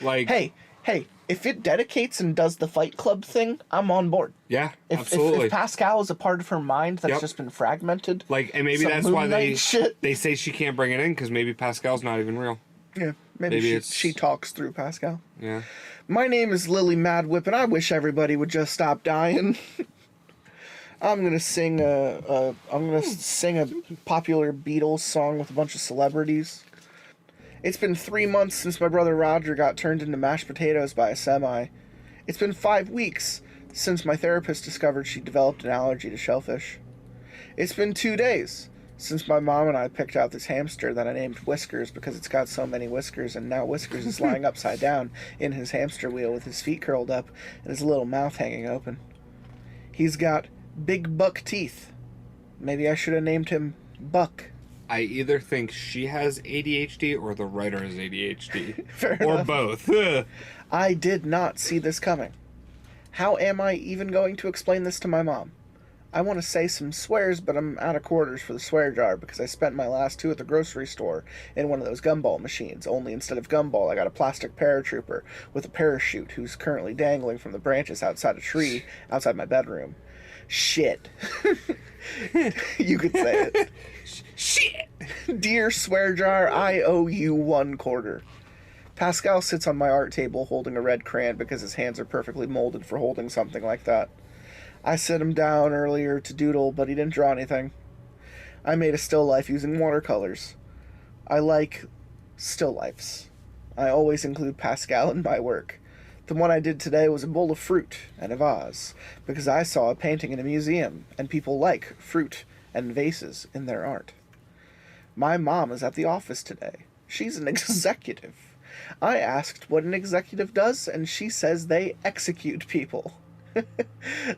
Hey, if it dedicates and does the Fight Club thing, I'm on board. Yeah, absolutely. If Pascal is a part of her mind that's just been fragmented. Like, and maybe that's why they say she can't bring it in, because maybe Pascal's not even real. Yeah, maybe she talks through Pascal. Yeah. My name is Lillian Madwhip, and I wish everybody would just stop dying. I'm gonna sing a popular Beatles song with a bunch of celebrities. It's been 3 months since my brother Roger got turned into mashed potatoes by a semi. It's been 5 weeks since my therapist discovered she developed an allergy to shellfish. It's been 2 days since my mom and I picked out this hamster that I named Whiskers because it's got so many whiskers, and now Whiskers is lying upside down in his hamster wheel with his feet curled up and his little mouth hanging open. He's got big buck teeth. Maybe I should have named him Buck. I either think she has ADHD or the writer has ADHD. Fair or enough. both. I did not see this coming. How am I even going to explain this to my mom? I want to say some swears, but I'm out of quarters for the swear jar because I spent my last 2 at the grocery store in one of those gumball machines. Only instead of gumball, I got a plastic paratrooper with a parachute who's currently dangling from the branches outside a tree outside my bedroom. Shit. You could say it. Shit! Dear swear jar, I owe you 1 quarter. Pascal sits on my art table holding a red crayon because his hands are perfectly molded for holding something like that. I set him down earlier to doodle, but he didn't draw anything. I made a still life using watercolors. I like Still lifes. I always include Pascal in my work. The one I did today was a bowl of fruit and a vase, because I saw a painting in a museum, and people like fruit and vases in their art. My mom is at the office today. She's an executive. I asked what an executive does, and she says they execute people.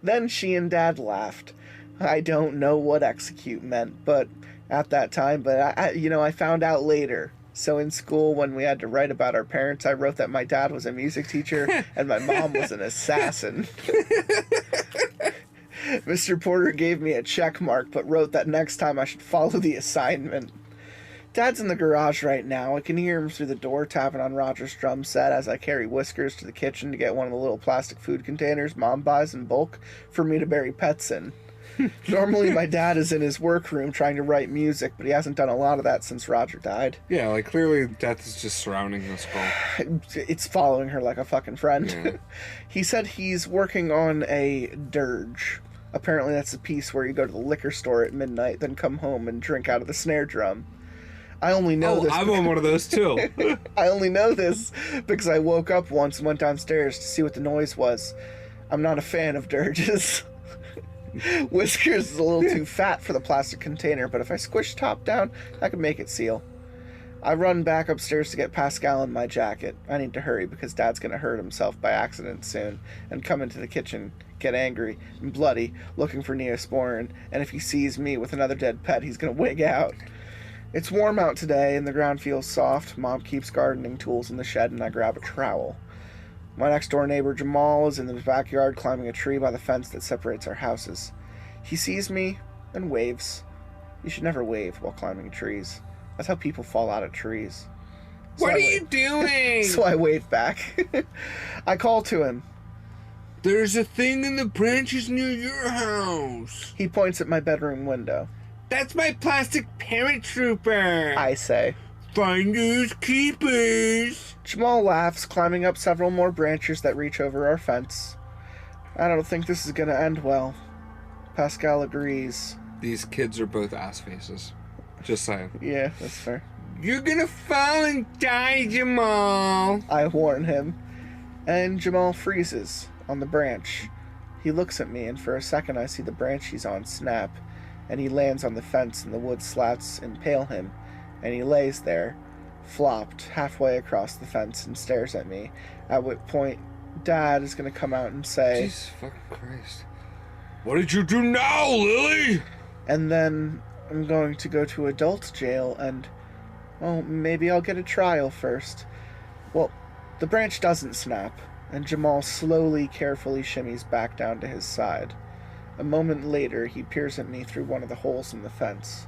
Then she and Dad laughed. I don't know what execute meant, but at that time, but I found out later. So in school, when we had to write about our parents, I wrote that my dad was a music teacher and my mom was an assassin. Mr. Porter gave me a check mark, but wrote that next time I should follow the assignment. Dad's in the garage right now. I can hear him through the door tapping on Roger's drum set as I carry Whiskers to the kitchen to get one of the little plastic food containers Mom buys in bulk for me to bury pets in. Normally my dad is in his workroom trying to write music, but he hasn't done a lot of that since Roger died. Yeah, like clearly death is just surrounding this girl. It's following her like a fucking friend. Yeah. He said he's working on a dirge. Apparently that's a piece where you go to the liquor store at midnight, then come home and drink out of the snare drum. I only know this. I'm on one of those too. I only know this because I woke up once and went downstairs to see what the noise was. I'm not a fan of dirges. Whiskers is a little too fat for the plastic container, but if I squish top down, I can make it seal. I run back upstairs to get Pascal in my jacket. I need to hurry because Dad's going to hurt himself by accident soon and come into the kitchen, get angry and bloody, looking for Neosporin, and if he sees me with another dead pet, he's going to wig out. It's warm out today and the ground feels soft. Mom keeps gardening tools in the shed and I grab a trowel. My next door neighbor Jamal is in the backyard climbing a tree by the fence that separates our houses. He sees me and waves. You should never wave while climbing trees. That's how people fall out of trees. So What are you doing? So I wave back. I call to him. There's a thing in the branches near your house. He points at my bedroom window. That's my plastic paratrooper. I say. Finders keepers. Jamal laughs, climbing up several more branches that reach over our fence. I don't think this is going to end well. Pascal agrees. These kids are both ass faces. Just saying. Yeah, that's fair. You're gonna fall and die, Jamal. I warn him. And Jamal freezes on the branch. He looks at me, and for a second I see the branch he's on snap, and he lands on the fence and the wood slats impale him, and he lays there, flopped halfway across the fence and stares at me, at which point Dad is going to come out and say, Jesus fucking Christ. What did you do now, Lily? and then I'm going to go to adult jail and, well, maybe I'll get a trial first. Well, the branch doesn't snap, and Jamal slowly, carefully shimmies back down to his side. A moment later, he peers at me through one of the holes in the fence.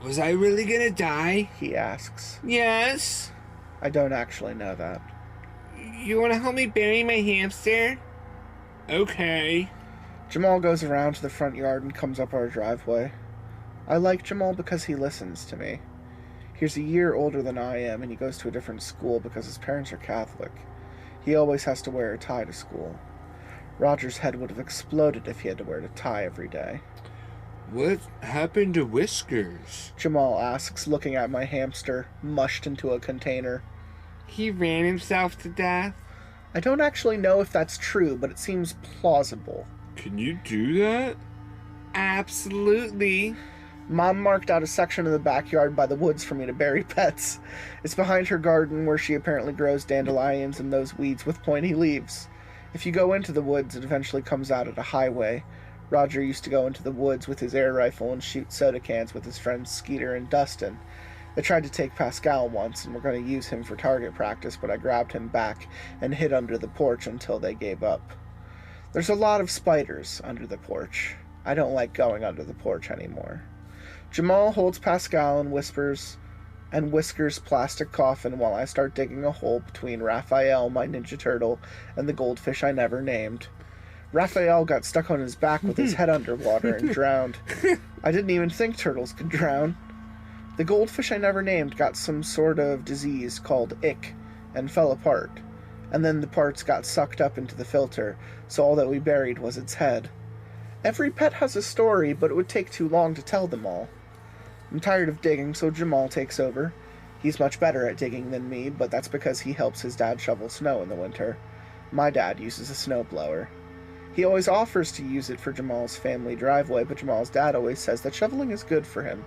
Was I really gonna die? He asks. Yes. I don't actually know that. You wanna help me bury my hamster? Okay. Jamal goes around to the front yard and comes up our driveway. I like Jamal because he listens to me. He's a year older than I am, and he goes to a different school because his parents are Catholic. He always has to wear a tie to school. Roger's head would have exploded if he had to wear a tie every day. What happened to Whiskers? Jamal asks, looking at my hamster, mushed into a container. He ran himself to death? I don't actually know if that's true, but it seems plausible. Can you do that? Absolutely. Mom marked out a section of the backyard by the woods for me to bury pets. It's behind her garden where she apparently grows dandelions and those weeds with pointy leaves. If you go into the woods, it eventually comes out at a highway. Roger used to go into the woods with his air rifle and shoot soda cans with his friends Skeeter and Dustin. They tried to take Pascal once and were going to use him for target practice, but I grabbed him back and hid under the porch until they gave up. There's a lot of spiders under the porch. I don't like going under the porch anymore. Jamal holds Pascal and Whiskers' plastic coffin while I start digging a hole between Raphael, my Ninja Turtle, and the goldfish I never named. Raphael got stuck on his back with his head underwater and drowned. I didn't even think turtles could drown. The goldfish I never named got some sort of disease called ick and fell apart, and then the parts got sucked up into the filter, so all that we buried was its head. Every pet has a story, but it would take too long to tell them all. I'm tired of digging, so Jamal takes over. He's much better at digging than me, but that's because he helps his dad shovel snow in the winter. My dad uses a snowblower. He always offers to use it for Jamal's family driveway, but Jamal's dad always says that shoveling is good for him.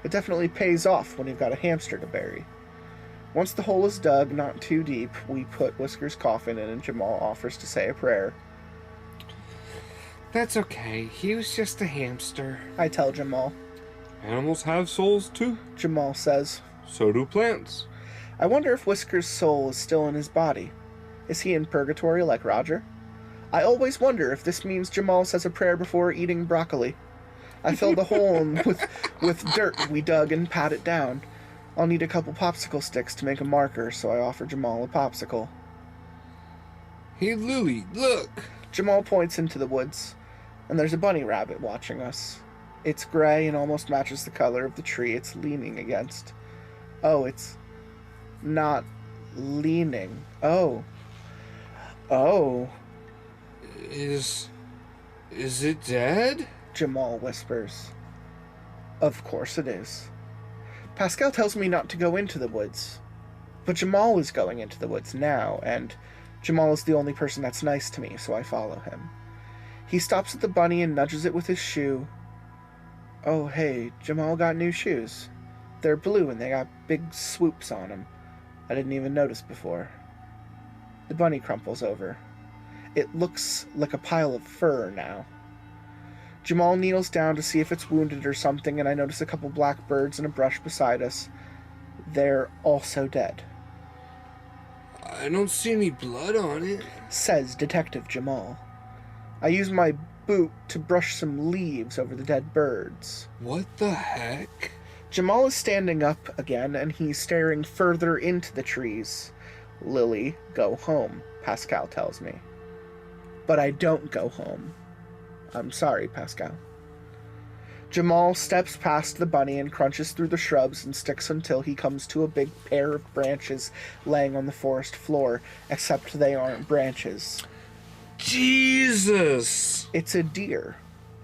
It definitely pays off when you've got a hamster to bury. Once the hole is dug, not too deep, we put Whisker's coffin in and Jamal offers to say a prayer. That's okay. He was just a hamster. I tell Jamal. Animals have souls too. Jamal says. So do plants. I wonder if Whisker's soul is still in his body. Is he in purgatory like Roger? I always wonder if this means Jamal says a prayer before eating broccoli. I fill the hole with dirt we dug and pat it down. I'll need a couple popsicle sticks to make a marker, so I offer Jamal a popsicle. Hey, Lily, look! Jamal points into the woods, and there's a bunny rabbit watching us. It's gray and almost matches the color of the tree it's leaning against. Oh, it's not leaning. Oh. Is it dead? Jamal whispers. Of course it is. Pascal tells me not to go into the woods. But Jamal is going into the woods now, and Jamal is the only person that's nice to me, so I follow him. He stops at the bunny and nudges it with his shoe. Oh, hey, Jamal got new shoes. They're blue and they got big swoops on them. I didn't even notice before. The bunny crumples over. It looks like a pile of fur now. Jamal kneels down to see if it's wounded or something, and I notice a couple black birds in a brush beside us. They're also dead. I don't see any blood on it, says Detective Jamal. I use my boot to brush some leaves over the dead birds. What the heck? Jamal is standing up again, and he's staring further into the trees. Lily, go home, Pascal tells me. But I don't go home. I'm sorry, Pascal. Jamal steps past the bunny and crunches through the shrubs and sticks until he comes to a big pair of branches laying on the forest floor, except they aren't branches. Jesus! It's a deer.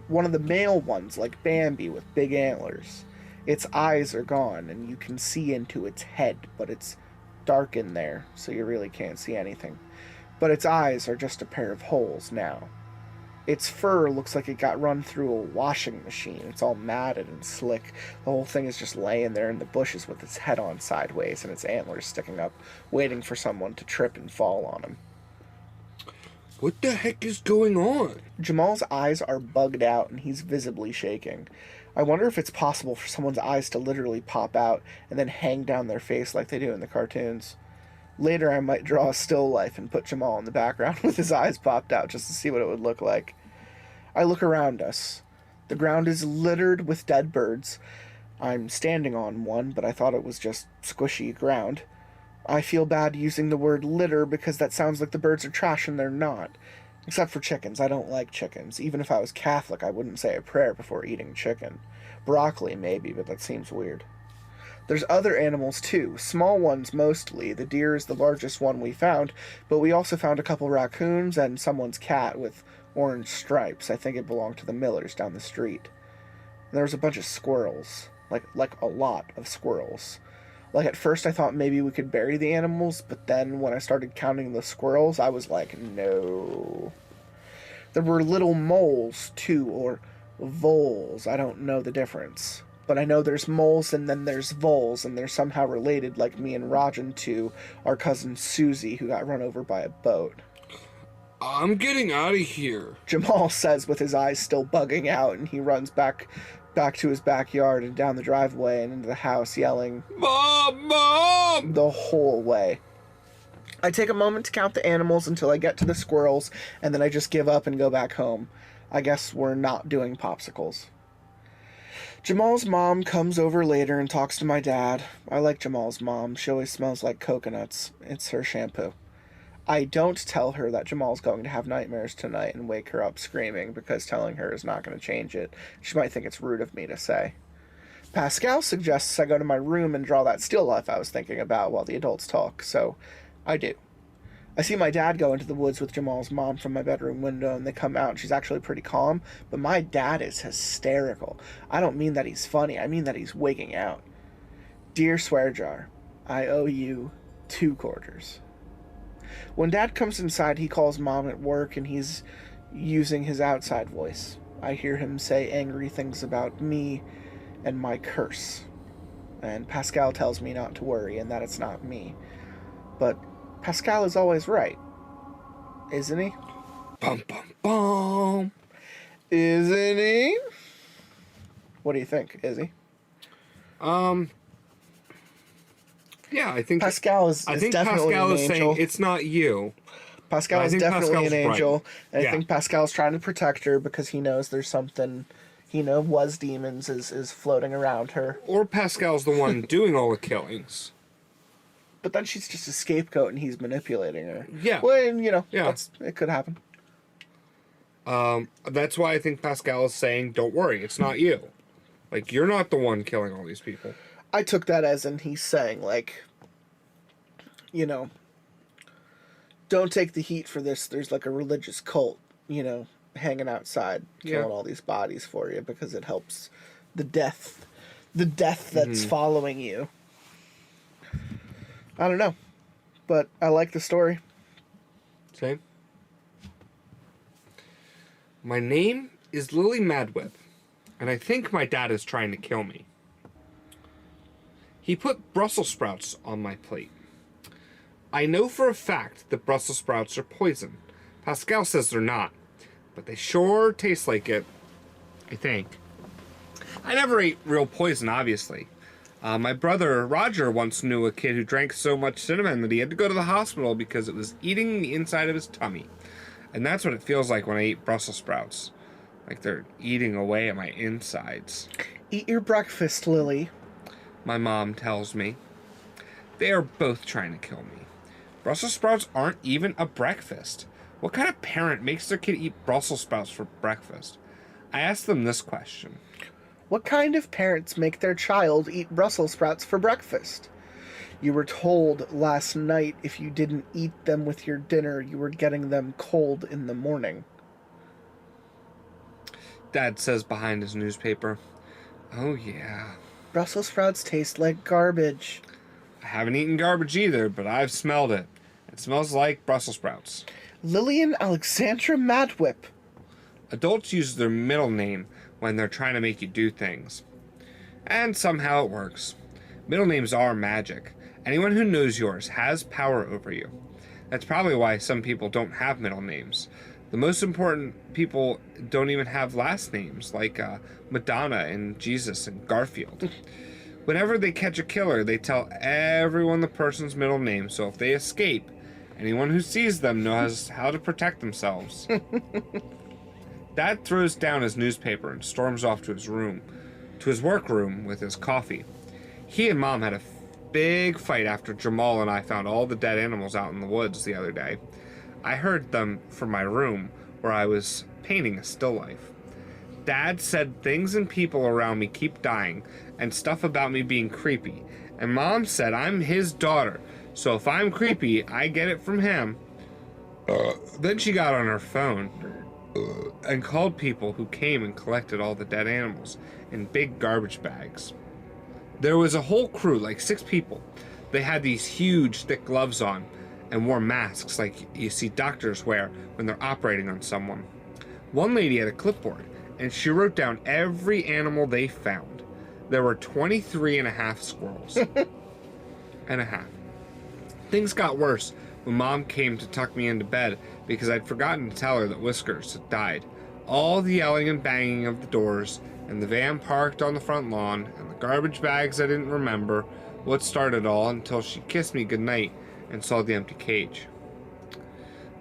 One of the male ones, like Bambi, with big antlers. Its eyes are gone, and you can see into its head, but it's dark in there, so you really can't see anything. But its eyes are just a pair of holes now. Its fur looks like it got run through a washing machine. It's all matted and slick. The whole thing is just laying there in the bushes with its head on sideways and its antlers sticking up, waiting for someone to trip and fall on him. What the heck is going on? Jamal's eyes are bugged out and he's visibly shaking. I wonder if it's possible for someone's eyes to literally pop out and then hang down their face like they do in the cartoons. Later I might draw a still life and put Jamal in the background with his eyes popped out just to see what it would look like. I look around us. The ground is littered with dead birds. I'm standing on one, but I thought it was just squishy ground. I feel bad using the word litter because that sounds like the birds are trash and they're not. Except for chickens. I don't like chickens. Even if I was Catholic, I wouldn't say a prayer before eating chicken. Broccoli, maybe, but that seems weird. There's other animals, too. Small ones, mostly. The deer is the largest one we found, but we also found a couple raccoons and someone's cat with orange stripes. I think it belonged to the Millers down the street. And there was a bunch of squirrels. Like a lot of squirrels. Like, at first I thought maybe we could bury the animals, but then when I started counting the squirrels, I was like, no. There were little moles, too, or voles. I don't know the difference. But I know there's moles and then there's voles, and they're somehow related, like me and Rajan to our cousin Susie, who got run over by a boat. I'm getting out of here, Jamal says with his eyes still bugging out, and he runs back to his backyard and down the driveway and into the house, yelling, "Mom! Mom!" the whole way. I take a moment to count the animals until I get to the squirrels, and then I just give up and go back home. I guess we're not doing popsicles. Jamal's mom comes over later and talks to my dad. I like Jamal's mom. She always smells like coconuts. It's her shampoo. I don't tell her that Jamal's going to have nightmares tonight and wake her up screaming, because telling her is not going to change it. She might think it's rude of me to say. Pascal suggests I go to my room and draw that still life I was thinking about while the adults talk, so I do. I see my dad go into the woods with Jamal's mom from my bedroom window, and they come out, and she's actually pretty calm, but my dad is hysterical. I don't mean that he's funny, I mean that he's wigging out. Dear Swear Jar, I owe you 2 quarters. When Dad comes inside, he calls Mom at work and he's using his outside voice. I hear him say angry things about me and my curse. And Pascal tells me not to worry and that it's not me. But Pascal is always right. Isn't he? Bum, bum, bum. Isn't he? What do you think? Is he? Yeah, I think Pascal is definitely Pascal an is angel. saying it's not you. Pascal is definitely Pascal's an angel. right. And I Yeah. think Pascal's trying to protect her because he knows there's something, was demons is floating around her. Or Pascal's the one doing all the killings. But then she's just a scapegoat and he's manipulating her. Yeah. Well, and, Yeah. it could happen. That's why I think Pascal is saying, don't worry, it's not you. Like, you're not the one killing all these people. I took that as in he's saying, like, don't take the heat for this. There's like a religious cult, hanging outside, killing all these bodies for you because it helps the death that's following you. I don't know, but I like the story. Same. My name is Lillian Madwhip, and I think my dad is trying to kill me. He put Brussels sprouts on my plate. I know for a fact that Brussels sprouts are poison. Pascal says they're not, but they sure taste like it, I think. I never ate real poison, obviously. My brother Roger once knew a kid who drank so much cinnamon that he had to go to the hospital because it was eating the inside of his tummy. And that's what it feels like when I eat Brussels sprouts. Like they're eating away at my insides. Eat your breakfast, Lily. My mom tells me. They are both trying to kill me. Brussels sprouts aren't even a breakfast. What kind of parent makes their kid eat Brussels sprouts for breakfast? I asked them this question. What kind of parents make their child eat Brussels sprouts for breakfast? You were told last night if you didn't eat them with your dinner, you were getting them cold in the morning. Dad says behind his newspaper. Oh yeah. Brussels sprouts taste like garbage. I haven't eaten garbage either, but I've smelled it. It smells like Brussels sprouts. Lillian Alexandra Madwhip. Adults use their middle name when they're trying to make you do things. And somehow it works. Middle names are magic. Anyone who knows yours has power over you. That's probably why some people don't have middle names. The most important people don't even have last names, like Madonna and Jesus and Garfield. Whenever they catch a killer, they tell everyone the person's middle name, so if they escape, anyone who sees them knows how to protect themselves. Dad throws down his newspaper and storms off to his workroom with his coffee. He and Mom had a big fight after Jamal and I found all the dead animals out in the woods the other day. I heard them from my room where I was painting a still life. Dad said things and people around me keep dying and stuff about me being creepy. And Mom said I'm his daughter, so if I'm creepy, I get it from him. Then she got on her phone and called people who came and collected all the dead animals in big garbage bags. There was a whole crew, like 6 people. They had these huge, thick gloves on and wore masks like you see doctors wear when they're operating on someone. One lady had a clipboard, and she wrote down every animal they found. There were 23 and a half squirrels. and a half. Things got worse when Mom came to tuck me into bed because I'd forgotten to tell her that Whiskers had died. All the yelling and banging of the doors, and the van parked on the front lawn, and the garbage bags I didn't remember what started all until she kissed me goodnight and saw the empty cage.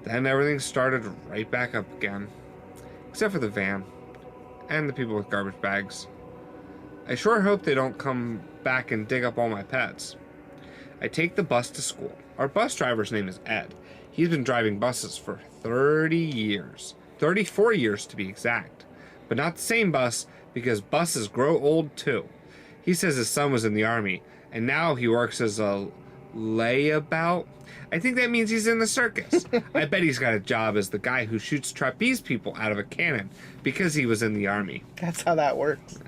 Then everything started right back up again, except for the van and the people with garbage bags. I sure hope they don't come back and dig up all my pets. I take the bus to school. Our bus driver's name is Ed. He's been driving buses for 30 years. 34 years to be exact. But not the same bus, because buses grow old too. He says his son was in the army, and now he works as a layabout. I think that means he's in the circus. I bet he's got a job as the guy who shoots trapeze people out of a cannon, because he was in the army. That's how that works.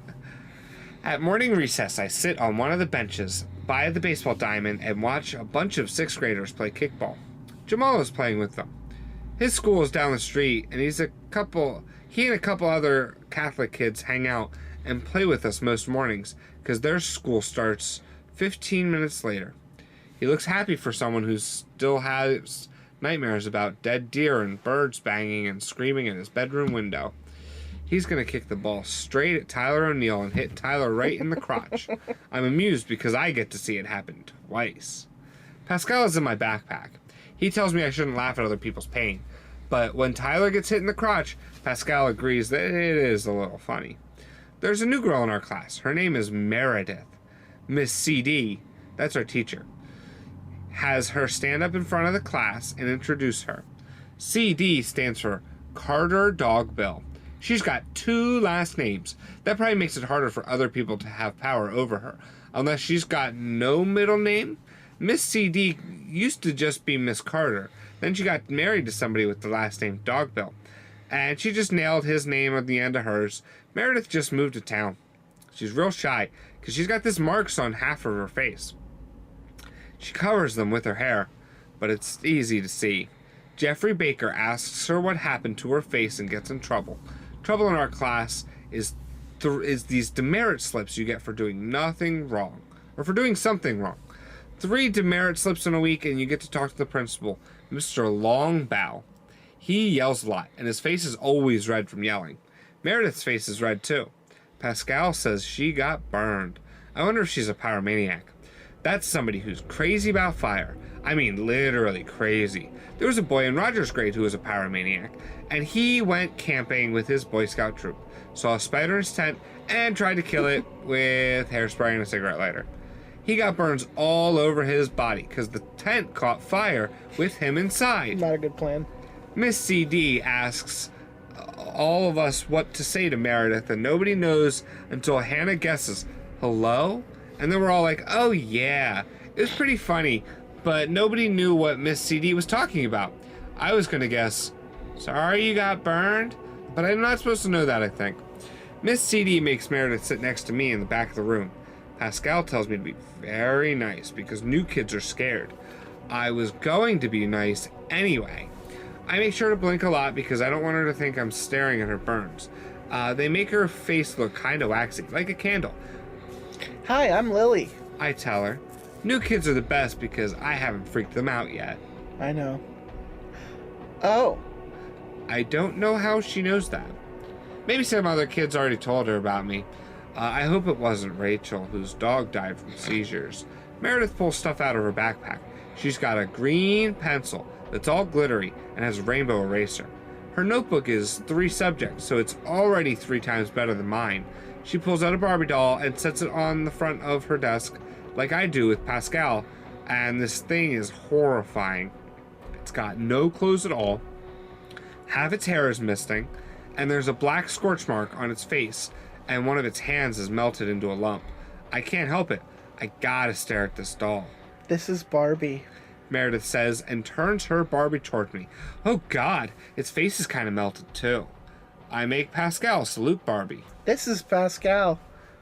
At morning recess, I sit on one of the benches by the baseball diamond and watch a bunch of 6th graders play kickball. Jamal is playing with them. His school is down the street, and he and a couple other Catholic kids hang out and play with us most mornings because their school starts 15 minutes later. He looks happy for someone who still has nightmares about dead deer and birds banging and screaming in his bedroom window. He's going to kick the ball straight at Tyler O'Neill and hit Tyler right in the crotch. I'm amused because I get to see it happen twice. Pascal is in my backpack. He tells me I shouldn't laugh at other people's pain. But when Tyler gets hit in the crotch, Pascal agrees that it is a little funny. There's a new girl in our class. Her name is Meredith. Miss CD, that's our teacher, has her stand up in front of the class and introduce her. CD stands for Carter Dog Bill. She's got 2 last names. That probably makes it harder for other people to have power over her. Unless she's got no middle name. Miss CD used to just be Miss Carter. Then she got married to somebody with the last name Dog Bill. And she just nailed his name at the end of hers. Meredith just moved to town. She's real shy because she's got this marks on half of her face. She covers them with her hair, but it's easy to see. Jeffrey Baker asks her what happened to her face and gets in trouble. Trouble in our class is these demerit slips you get for doing nothing wrong, or for doing something wrong. 3 demerit slips in a week and you get to talk to the principal, Mr. Longbow. He yells a lot, and his face is always red from yelling. Meredith's face is red too. Pascal says she got burned. I wonder if she's a pyromaniac. That's somebody who's crazy about fire. I mean, literally crazy. There was a boy in Roger's grade who was a pyromaniac, and he went camping with his Boy Scout troop, saw a spider in his tent, and tried to kill it with hairspray and a cigarette lighter. He got burns all over his body because the tent caught fire with him inside. Not a good plan. Miss CD asks all of us what to say to Meredith, and nobody knows until Hannah guesses, hello? And then we're all like, oh yeah. It was pretty funny, but nobody knew what Miss CD was talking about. I was going to guess, sorry you got burned? But I'm not supposed to know that, I think. Miss CD makes Meredith sit next to me in the back of the room. Pascal tells me to be very nice because new kids are scared. I was going to be nice anyway. I make sure to blink a lot because I don't want her to think I'm staring at her burns. They make her face look kind of waxy, like a candle. Hi, I'm Lily. I tell her. New kids are the best because I haven't freaked them out yet. I know. Oh. I don't know how she knows that. Maybe some other kids already told her about me. I hope it wasn't Rachel, whose dog died from seizures. Meredith pulls stuff out of her backpack. She's got a green pencil that's all glittery and has a rainbow eraser. Her notebook is 3 subjects, so it's already 3 times better than mine. She pulls out a Barbie doll and sets it on the front of her desk, like I do with Pascal, and this thing is horrifying. It's got no clothes at all, half its hair is missing, and there's a black scorch mark on its face, and one of its hands is melted into a lump. I can't help it. I gotta stare at this doll. This is Barbie, Meredith says and turns her Barbie toward me. Oh God, its face is kind of melted too. I make Pascal salute Barbie. This is Pascal.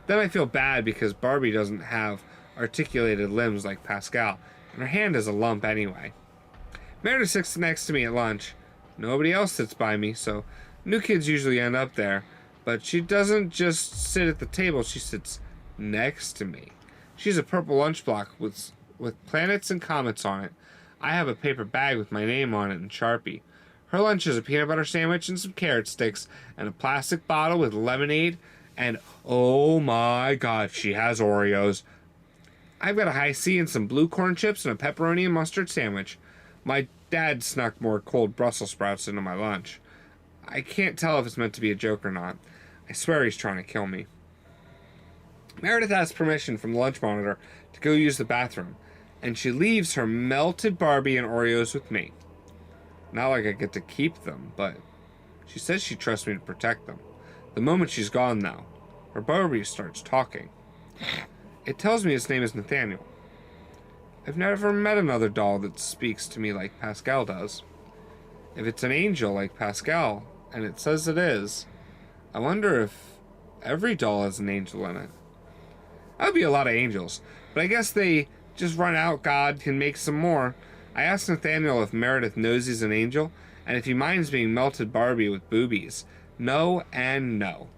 Then I feel bad because Barbie doesn't have articulated limbs like Pascal, and her hand is a lump anyway. Meredith sits next to me at lunch. Nobody else sits by me, so new kids usually end up there. But she doesn't just sit at the table, she sits next to me. She's a purple lunch block with planets and comets on it. I have a paper bag with my name on it in Sharpie. Her lunch is a peanut butter sandwich and some carrot sticks and a plastic bottle with lemonade, and oh my God, she has Oreos. I've got a high C and some blue corn chips and a pepperoni and mustard sandwich. My dad snuck more cold Brussels sprouts into my lunch. I can't tell if it's meant to be a joke or not. I swear he's trying to kill me. Meredith asks permission from the lunch monitor to go use the bathroom, and she leaves her melted Barbie and Oreos with me. Not like I get to keep them, but she says she trusts me to protect them. The moment she's gone, though, her Barbie starts talking. It tells me its name is Nathaniel. I've never met another doll that speaks to me like Pascal does. If it's an angel like Pascal, and it says it is, I wonder if every doll has an angel in it. That would be a lot of angels. But I guess they just run out. God can make some more. I asked Nathaniel if Meredith knows he's an angel, and if he minds being melted Barbie with boobies. No and no.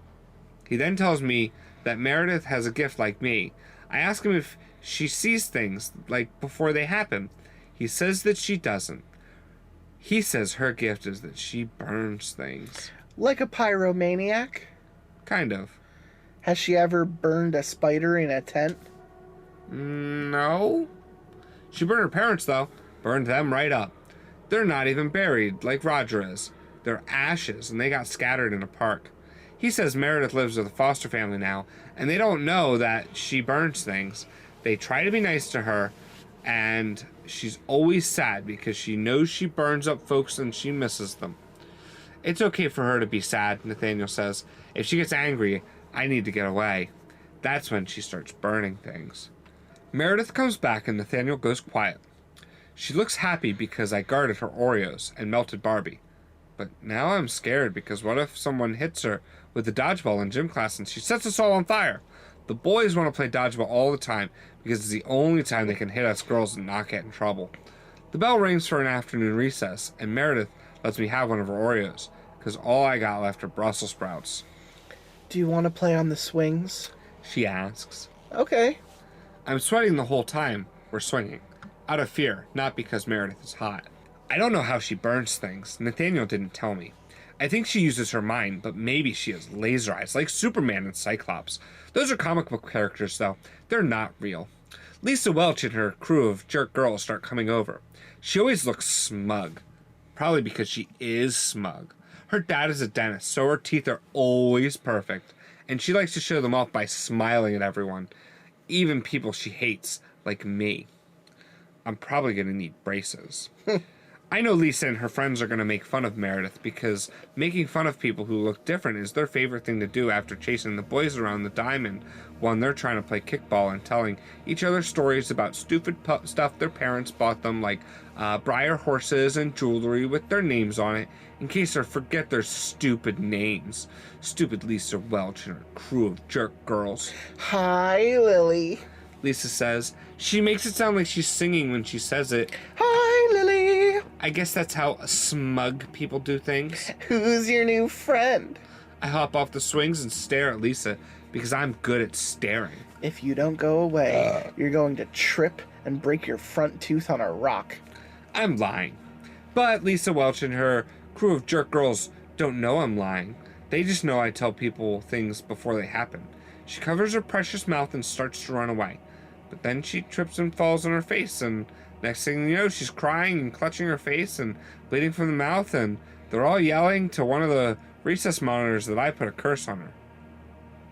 He then tells me that Meredith has a gift like me. I ask him if she sees things, like, before they happen. He says that she doesn't. He says her gift is that she burns things. Like a pyromaniac? Kind of. Has she ever burned a spider in a tent? No. She burned her parents, though. Burned them right up. They're not even buried, like Roger is. They're ashes, and they got scattered in a park. He says Meredith lives with a foster family now, and they don't know that she burns things. They try to be nice to her, and she's always sad because she knows she burns up folks and she misses them. It's okay for her to be sad, Nathaniel says. If she gets angry, I need to get away. That's when she starts burning things. Meredith comes back and Nathaniel goes quiet. She looks happy because I guarded her Oreos and melted Barbie. But now I'm scared because what if someone hits her with the dodgeball in gym class and she sets us all on fire? The boys want to play dodgeball all the time because it's the only time they can hit us girls and not get in trouble. The bell rings for an afternoon recess, and Meredith lets me have one of her Oreos because all I got left are Brussels sprouts. Do you want to play on the swings? She asks. Okay. I'm sweating the whole time we're swinging. Out of fear, not because Meredith is hot. I don't know how she burns things. Nathaniel didn't tell me. I think she uses her mind, but maybe she has laser eyes, like Superman and Cyclops. Those are comic book characters, though. They're not real. Lisa Welch and her crew of jerk girls start coming over. She always looks smug. Probably because she is smug. Her dad is a dentist, so her teeth are always perfect. And she likes to show them off by smiling at everyone. Even people she hates, like me. I'm probably going to need braces. I know Lisa and her friends are going to make fun of Meredith because making fun of people who look different is their favorite thing to do after chasing the boys around the diamond when they're trying to play kickball and telling each other stories about stupid stuff their parents bought them, like Breyer horses and jewelry with their names on it, in case they forget their stupid names. Stupid Lisa Welch and her crew of jerk girls. Hi, Lily. Lisa says. She makes it sound like she's singing when she says it. Hi, Lily. I guess that's how smug people do things. Who's your new friend? I hop off the swings and stare at Lisa because I'm good at staring. If you don't go away, you're going to trip and break your front tooth on a rock. I'm lying. But Lisa Welch and her crew of jerk girls don't know I'm lying. They just know I tell people things before they happen. She covers her precious mouth and starts to run away. But then she trips and falls on her face, and next thing you know, she's crying and clutching her face and bleeding from the mouth, and they're all yelling to one of the recess monitors that I put a curse on her.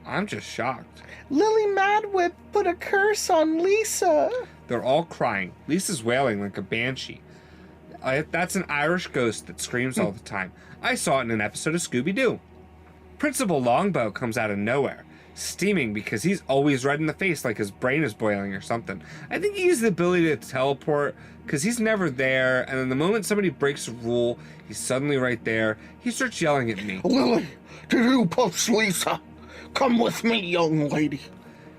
I'm just shocked. Lillian Madwhip put a curse on Lisa. They're all crying. Lisa's wailing like a banshee. That's an Irish ghost that screams all the time. I saw it in an episode of Scooby-Doo. Principal Longbow comes out of nowhere, steaming because he's always red in the face like his brain is boiling or something. I think he has the ability to teleport because he's never there, and then the moment somebody breaks a rule, he's suddenly right there. He starts yelling at me. Lily, did you push Lisa? Come with me, young lady.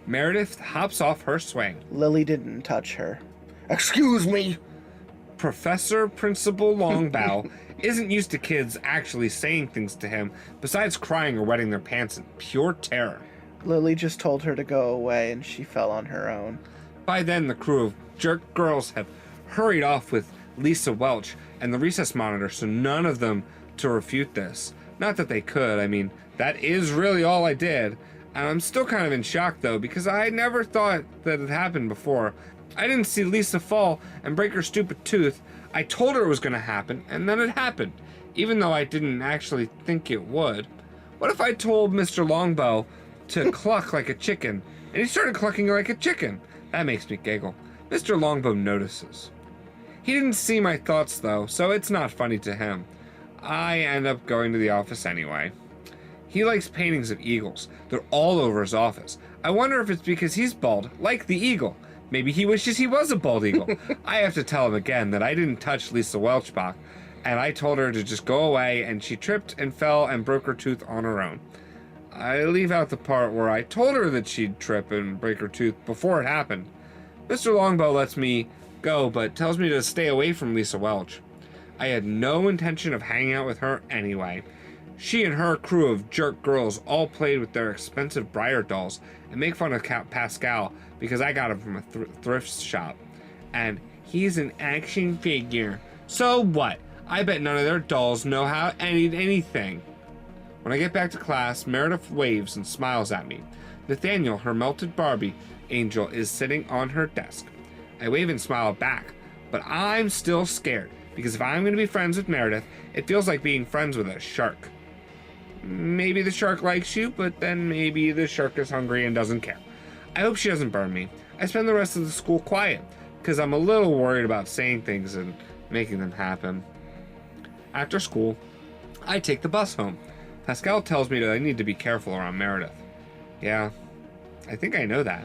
Meredith hops off her swing. Lily didn't touch her. Excuse me. Professor Principal Longbow isn't used to kids actually saying things to him besides crying or wetting their pants in pure terror. Lily just told her to go away and she fell on her own. By then, the crew of jerk girls have hurried off with Lisa Welch and the recess monitor, so none of them to refute this. Not that they could, I mean, that is really all I did. And I'm still kind of in shock though, because I never thought that it happened before. I didn't see Lisa fall and break her stupid tooth. I told her it was going to happen, and then it happened, even though I didn't actually think it would. What if I told Mr. Longbow to cluck like a chicken, and he started clucking like a chicken? That makes me giggle. Mr. Longbow notices. He didn't see my thoughts though, so it's not funny to him. I end up going to the office anyway. He likes paintings of eagles. They're all over his office. I wonder if it's because he's bald, like the eagle. Maybe he wishes he was a bald eagle. I have to tell him again that I didn't touch Lisa Welchbach, and I told her to just go away, and she tripped and fell and broke her tooth on her own. I leave out the part where I told her that she'd trip and break her tooth before it happened. Mr. Longbow lets me go, but tells me to stay away from Lisa Welch. I had no intention of hanging out with her anyway. She and her crew of jerk girls all played with their expensive Briar dolls and make fun of Pascal because I got him from a thrift shop. And he's an action figure. So what? I bet none of their dolls know how anything. When I get back to class, Meredith waves and smiles at me. Nathaniel, her melted Barbie angel, is sitting on her desk. I wave and smile back, but I'm still scared because if I'm going to be friends with Meredith, it feels like being friends with a shark. Maybe the shark likes you, but then maybe the shark is hungry and doesn't care. I hope she doesn't burn me. I spend the rest of the school quiet because I'm a little worried about saying things and making them happen. After school, I take the bus home. Pascal tells me that I need to be careful around Meredith. Yeah, I think I know that.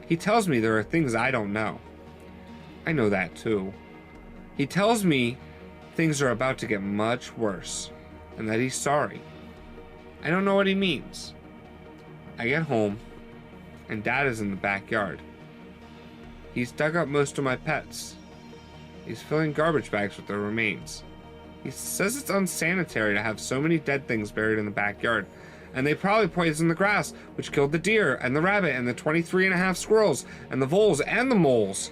He tells me there are things I don't know. I know that too. He tells me things are about to get much worse and that he's sorry. I don't know what he means. I get home and Dad is in the backyard. He's dug up most of my pets. He's filling garbage bags with their remains. He says it's unsanitary to have so many dead things buried in the backyard, and they probably poisoned the grass, which killed the deer and the rabbit and the 23.5 squirrels and the voles and the moles.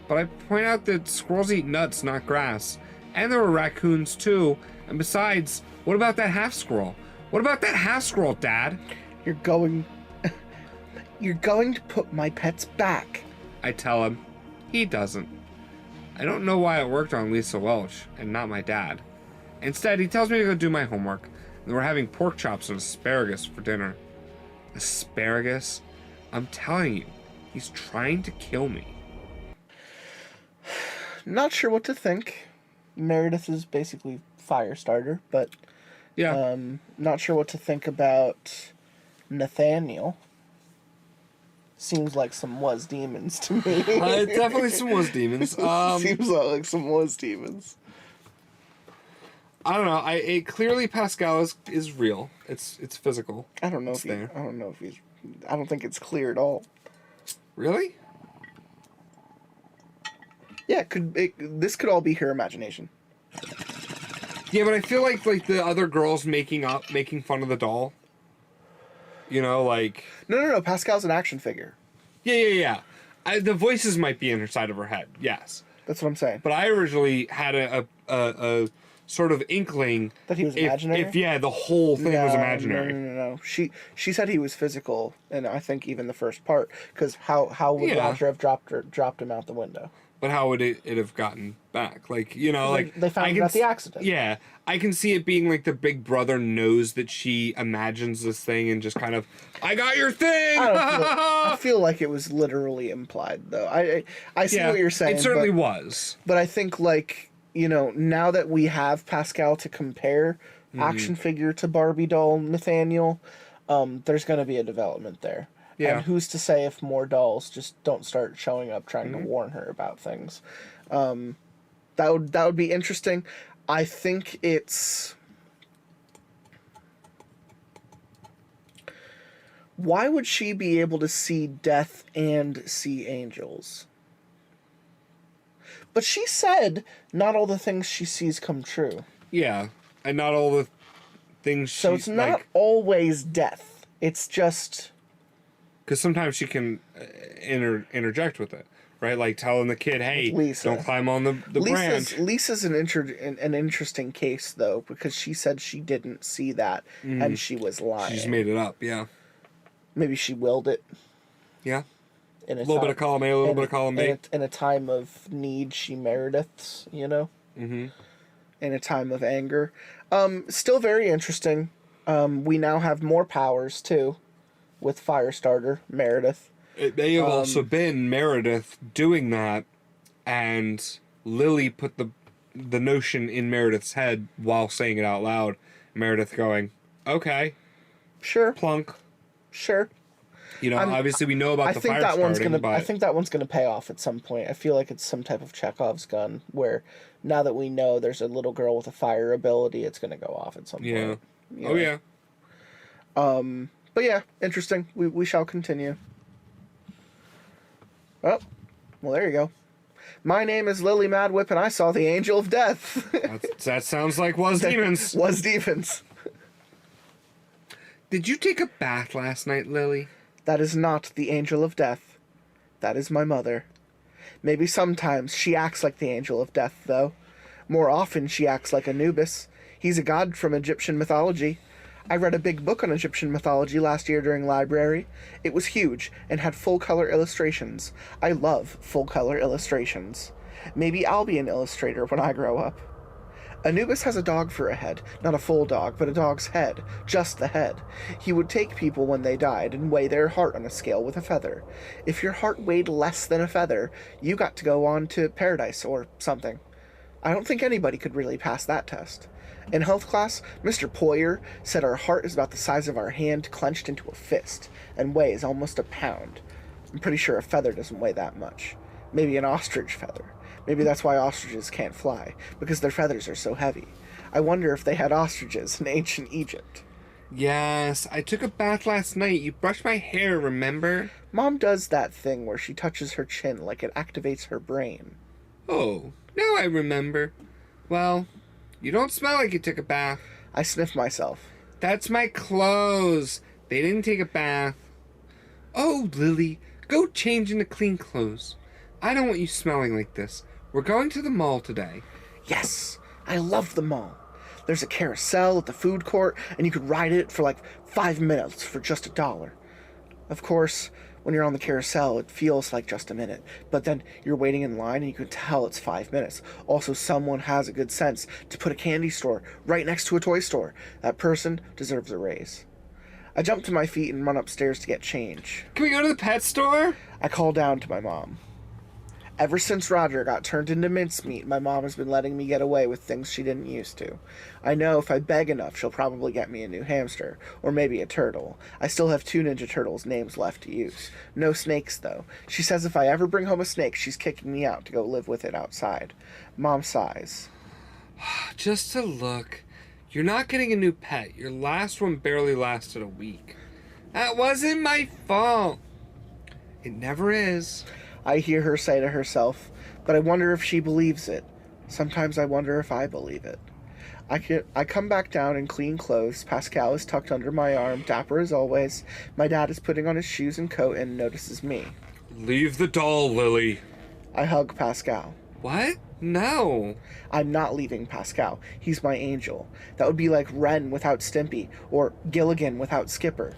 But I point out that squirrels eat nuts, not grass, and there were raccoons too, and besides, what about that half squirrel? What about that half squirrel, Dad? You're going to put my pets back. I tell him. He doesn't. I don't know why it worked on Lisa Welch and not my dad. Instead, he tells me to go do my homework, and we're having pork chops and asparagus for dinner. Asparagus? I'm telling you, he's trying to kill me. Not sure what to think. Meredith is basically Firestarter, but Yeah. not sure what to think about Nathaniel. Seems like some was demons to me. Definitely some was demons. Seems like some was demons. I don't know. Clearly Pascal is real. It's physical. I don't know it's there. I don't know if he's. I don't think it's clear at all. Really? Yeah, this could all be her imagination. Yeah, but I feel like the other girls making fun of the doll. You know, like... No. Pascal's an action figure. Yeah. The voices might be inside of her head, yes. That's what I'm saying. But I originally had a sort of inkling... That he was imaginary? If the whole thing was imaginary. No. She said he was physical, and I think even the first part, because how would Roger have dropped him out the window? But how would it have gotten back? Like, you know, like... They found out the accident. Yeah. I can see it being like the big brother knows that she imagines this thing and just kind of, I got your thing! I feel like it was literally implied, though. I see what you're saying. It certainly was. But I think, like, you know, now that we have Pascal to compare action figure to Barbie doll Nathaniel, there's going to be a development there. Yeah. And who's to say if more dolls just don't start showing up trying to warn her about things? That would be interesting. I think it's... Why would she be able to see death and see angels? But she said not all the things she sees come true. Yeah, and not all the things So it's not always death. It's just... Because sometimes she can interject with it, right? Like telling the kid, hey, don't climb on the branch. Lisa's an interesting case, though, because she said she didn't see that, and she was lying. She just made it up, yeah. Maybe she willed it. Yeah. A little bit of column A, a little bit of column B. In a time of need, she Merediths, you know? Mm-hmm. In a time of anger. Still very interesting. We now have more powers, too. With Firestarter, Meredith. It may have also been Meredith doing that, and Lily put the notion in Meredith's head while saying it out loud. Meredith going, okay. Sure. Plunk. Sure. You know, obviously we know about the fire starting, but... I think that one's going to pay off at some point. I feel like it's some type of Chekhov's gun, where now that we know there's a little girl with a fire ability, it's going to go off at some point. Yeah. Oh, yeah. But yeah, interesting. We shall continue. Oh, well, there you go. My name is Lillian Madwhip, and I saw the Angel of Death. That sounds like Was Demons. Was Demons. Did you take a bath last night, Lily? That is not the Angel of Death. That is my mother. Maybe sometimes she acts like the Angel of Death, though. More often she acts like Anubis. He's a god from Egyptian mythology. I read a big book on Egyptian mythology last year during library. It was huge and had full-color illustrations. I love full-color illustrations. Maybe I'll be an illustrator when I grow up. Anubis has a dog for a head, not a full dog, but a dog's head, just the head. He would take people when they died and weigh their heart on a scale with a feather. If your heart weighed less than a feather, you got to go on to paradise or something. I don't think anybody could really pass that test. In health class, Mr. Poyer said our heart is about the size of our hand clenched into a fist and weighs almost a pound. I'm pretty sure a feather doesn't weigh that much. Maybe an ostrich feather. Maybe that's why ostriches can't fly, because their feathers are so heavy. I wonder if they had ostriches in ancient Egypt. Yes, I took a bath last night. You brushed my hair, remember? Mom does that thing where she touches her chin like it activates her brain. Oh, now I remember. Well, you don't smell like you took a bath. I sniff myself. That's my clothes. They didn't take a bath. Oh, Lily, go change into clean clothes. I don't want you smelling like this. We're going to the mall today. Yes, I love the mall. There's a carousel at the food court, and you could ride it for like 5 minutes for just $1. Of course, when you're on the carousel, it feels like just a minute, but then you're waiting in line and you can tell it's 5 minutes. Also, someone has a good sense to put a candy store right next to a toy store. That person deserves a raise. I jump to my feet and run upstairs to get change. Can we go to the pet store? I call down to my mom. Ever since Roger got turned into mincemeat, my mom has been letting me get away with things she didn't used to. I know if I beg enough, she'll probably get me a new hamster, or maybe a turtle. I still have 2 Ninja Turtles names left to use. No snakes, though. She says if I ever bring home a snake, she's kicking me out to go live with it outside. Mom sighs. Just to look. You're not getting a new pet. Your last one barely lasted a week. That wasn't my fault. It never is. I hear her say to herself, but I wonder if she believes it. Sometimes I wonder if I believe it. I come back down in clean clothes. Pascal is tucked under my arm, dapper as always. My dad is putting on his shoes and coat and notices me. Leave the doll, Lily. I hug Pascal. What? No. I'm not leaving Pascal. He's my angel. That would be like Wren without Stimpy, or Gilligan without Skipper.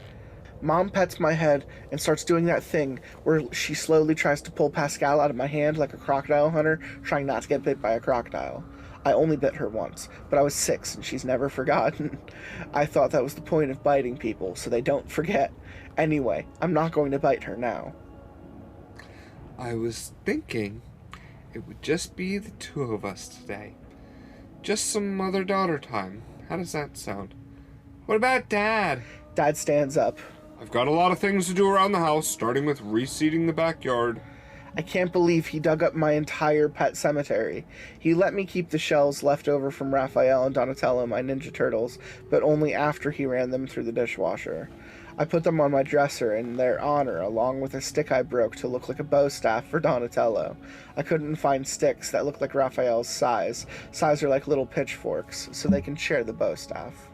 Mom pets my head and starts doing that thing where she slowly tries to pull Pascal out of my hand like a crocodile hunter, trying not to get bit by a crocodile. I only bit her once, but I was 6 and she's never forgotten. I thought that was the point of biting people, so they don't forget. Anyway, I'm not going to bite her now. I was thinking it would just be the 2 of us today. Just some mother-daughter time. How does that sound? What about Dad? Dad stands up. I've got a lot of things to do around the house, starting with reseeding the backyard. I can't believe he dug up my entire pet cemetery. He let me keep the shells left over from Raphael and Donatello, my Ninja Turtles, but only after he ran them through the dishwasher. I put them on my dresser in their honor, along with a stick I broke to look like a bow staff for Donatello. I couldn't find sticks that looked like Raphael's size. Size are like little pitchforks, so they can share the bow staff.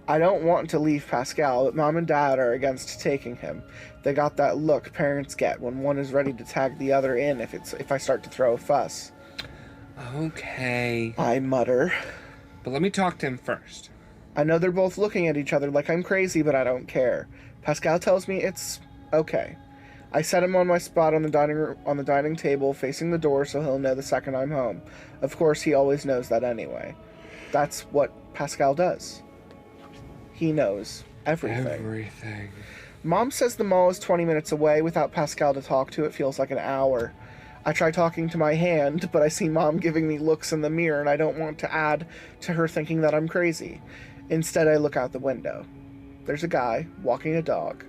I don't want to leave Pascal, but Mom and Dad are against taking him. They got that look parents get when one is ready to tag the other in if I start to throw a fuss. Okay. I mutter. But let me talk to him first. I know they're both looking at each other like I'm crazy, but I don't care. Pascal tells me it's okay. I set him on my spot on the dining table facing the door so he'll know the second I'm home. Of course, he always knows that anyway. That's what Pascal does. He knows everything. Mom says the mall is 20 minutes away. Without Pascal to talk to, it feels like an hour. I try talking to my hand, but I see Mom giving me looks in the mirror, and I don't want to add to her thinking that I'm crazy. Instead, I look out the window. There's a guy walking a dog.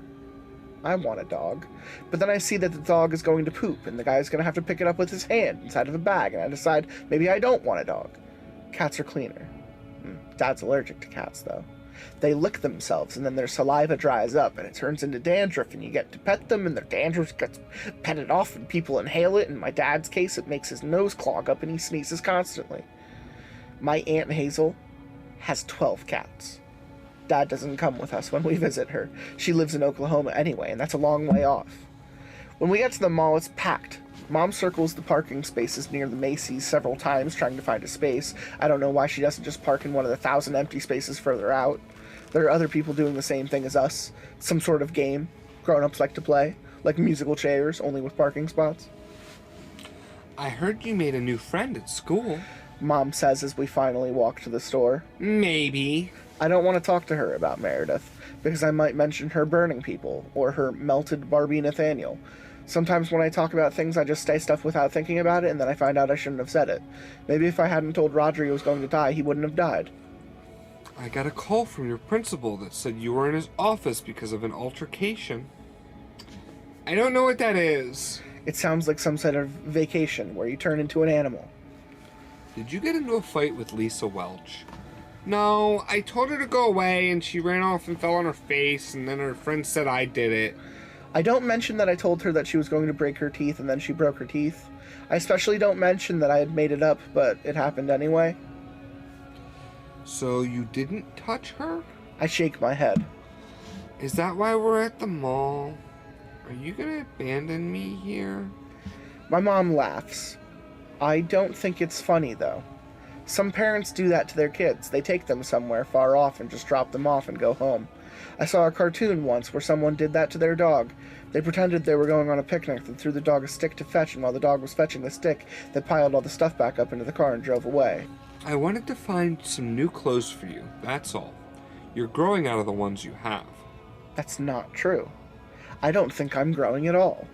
I want a dog. But then I see that the dog is going to poop, and the guy's going to have to pick it up with his hand inside of a bag, and I decide maybe I don't want a dog. Cats are cleaner. Dad's allergic to cats, though. They lick themselves, and then their saliva dries up, and it turns into dandruff, and you get to pet them, and their dandruff gets petted off, and people inhale it. In my dad's case, it makes his nose clog up, and he sneezes constantly. My Aunt Hazel has 12 cats. Dad doesn't come with us when we visit her. She lives in Oklahoma anyway, and that's a long way off. When we get to the mall, it's packed. Mom circles the parking spaces near the Macy's several times trying to find a space. I don't know why she doesn't just park in one of the 1,000 empty spaces further out. There are other people doing the same thing as us. Some sort of game grown-ups like to play, like musical chairs, only with parking spots. I heard you made a new friend at school. Mom says as we finally walk to the store. Maybe. I don't want to talk to her about Meredith, because I might mention her burning people, or her melted Barbie Nathaniel. Sometimes when I talk about things, I just say stuff without thinking about it, and then I find out I shouldn't have said it. Maybe if I hadn't told Roger he was going to die, he wouldn't have died. I got a call from your principal that said you were in his office because of an altercation. I don't know what that is. It sounds like some sort of vacation where you turn into an animal. Did you get into a fight with Lisa Welch? No, I told her to go away, and she ran off and fell on her face, and then her friend said I did it. I don't mention that I told her that she was going to break her teeth and then she broke her teeth. I especially don't mention that I had made it up, but it happened anyway. So you didn't touch her? I shake my head. Is that why we're at the mall? Are you gonna abandon me here? My mom laughs. I don't think it's funny, though. Some parents do that to their kids. They take them somewhere far off and just drop them off and go home. I saw a cartoon once where someone did that to their dog. They pretended they were going on a picnic and threw the dog a stick to fetch, and while the dog was fetching the stick, they piled all the stuff back up into the car and drove away. I wanted to find some new clothes for you, that's all. You're growing out of the ones you have. That's not true. I don't think I'm growing at all.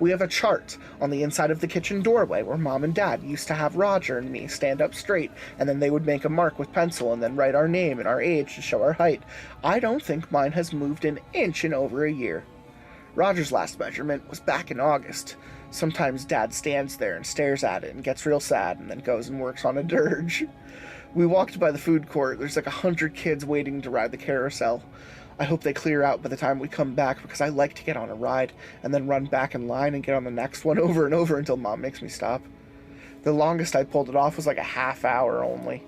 We have a chart on the inside of the kitchen doorway where Mom and Dad used to have Roger and me stand up straight, and then they would make a mark with pencil and then write our name and our age to show our height. I don't think mine has moved an inch in over a year. Roger's last measurement was back in August. Sometimes Dad stands there and stares at it and gets real sad and then goes and works on a dirge. We walked by the food court. There's like 100 kids waiting to ride the carousel. I hope they clear out by the time we come back, because I like to get on a ride and then run back in line and get on the next one over and over until Mom makes me stop. The longest I pulled it off was like a half hour only.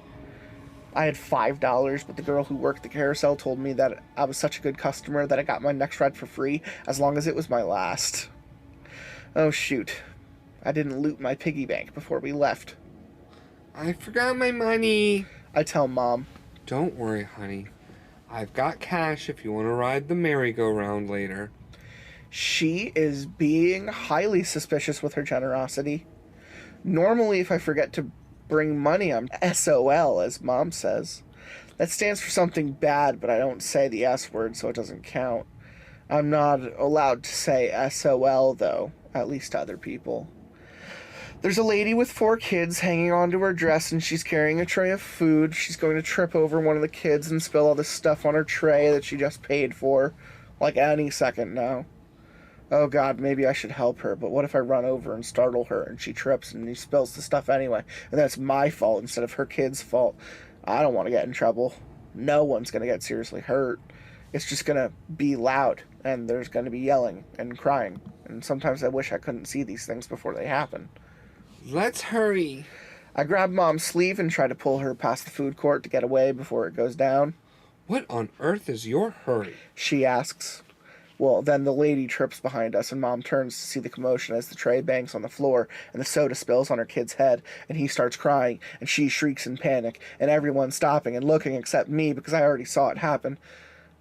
I had $5, but the girl who worked the carousel told me that I was such a good customer that I got my next ride for free as long as it was my last. Oh shoot. I didn't loot my piggy bank before we left. I forgot my money. I tell Mom. Don't worry, honey. I've got cash if you want to ride the merry-go-round later. She is being highly suspicious with her generosity. Normally, if I forget to bring money, I'm SOL, as Mom says. That stands for something bad, but I don't say the S word, so it doesn't count. I'm not allowed to say SOL, though, at least to other people. There's a lady with 4 kids hanging onto her dress, and she's carrying a tray of food. She's going to trip over one of the kids and spill all this stuff on her tray that she just paid for, like any second now. Oh God, maybe I should help her, but what if I run over and startle her and she trips and she spills the stuff anyway, and that's my fault instead of her kid's fault? I don't want to get in trouble. No one's going to get seriously hurt. It's just going to be loud, and there's going to be yelling and crying, and sometimes I wish I couldn't see these things before they happen. Let's hurry. I grab Mom's sleeve and try to pull her past the food court to get away before it goes down. What on earth is your hurry? She asks. Well, then the lady trips behind us, and Mom turns to see the commotion as the tray bangs on the floor, and the soda spills on her kid's head, and he starts crying, and she shrieks in panic, and everyone's stopping and looking except me because I already saw it happen.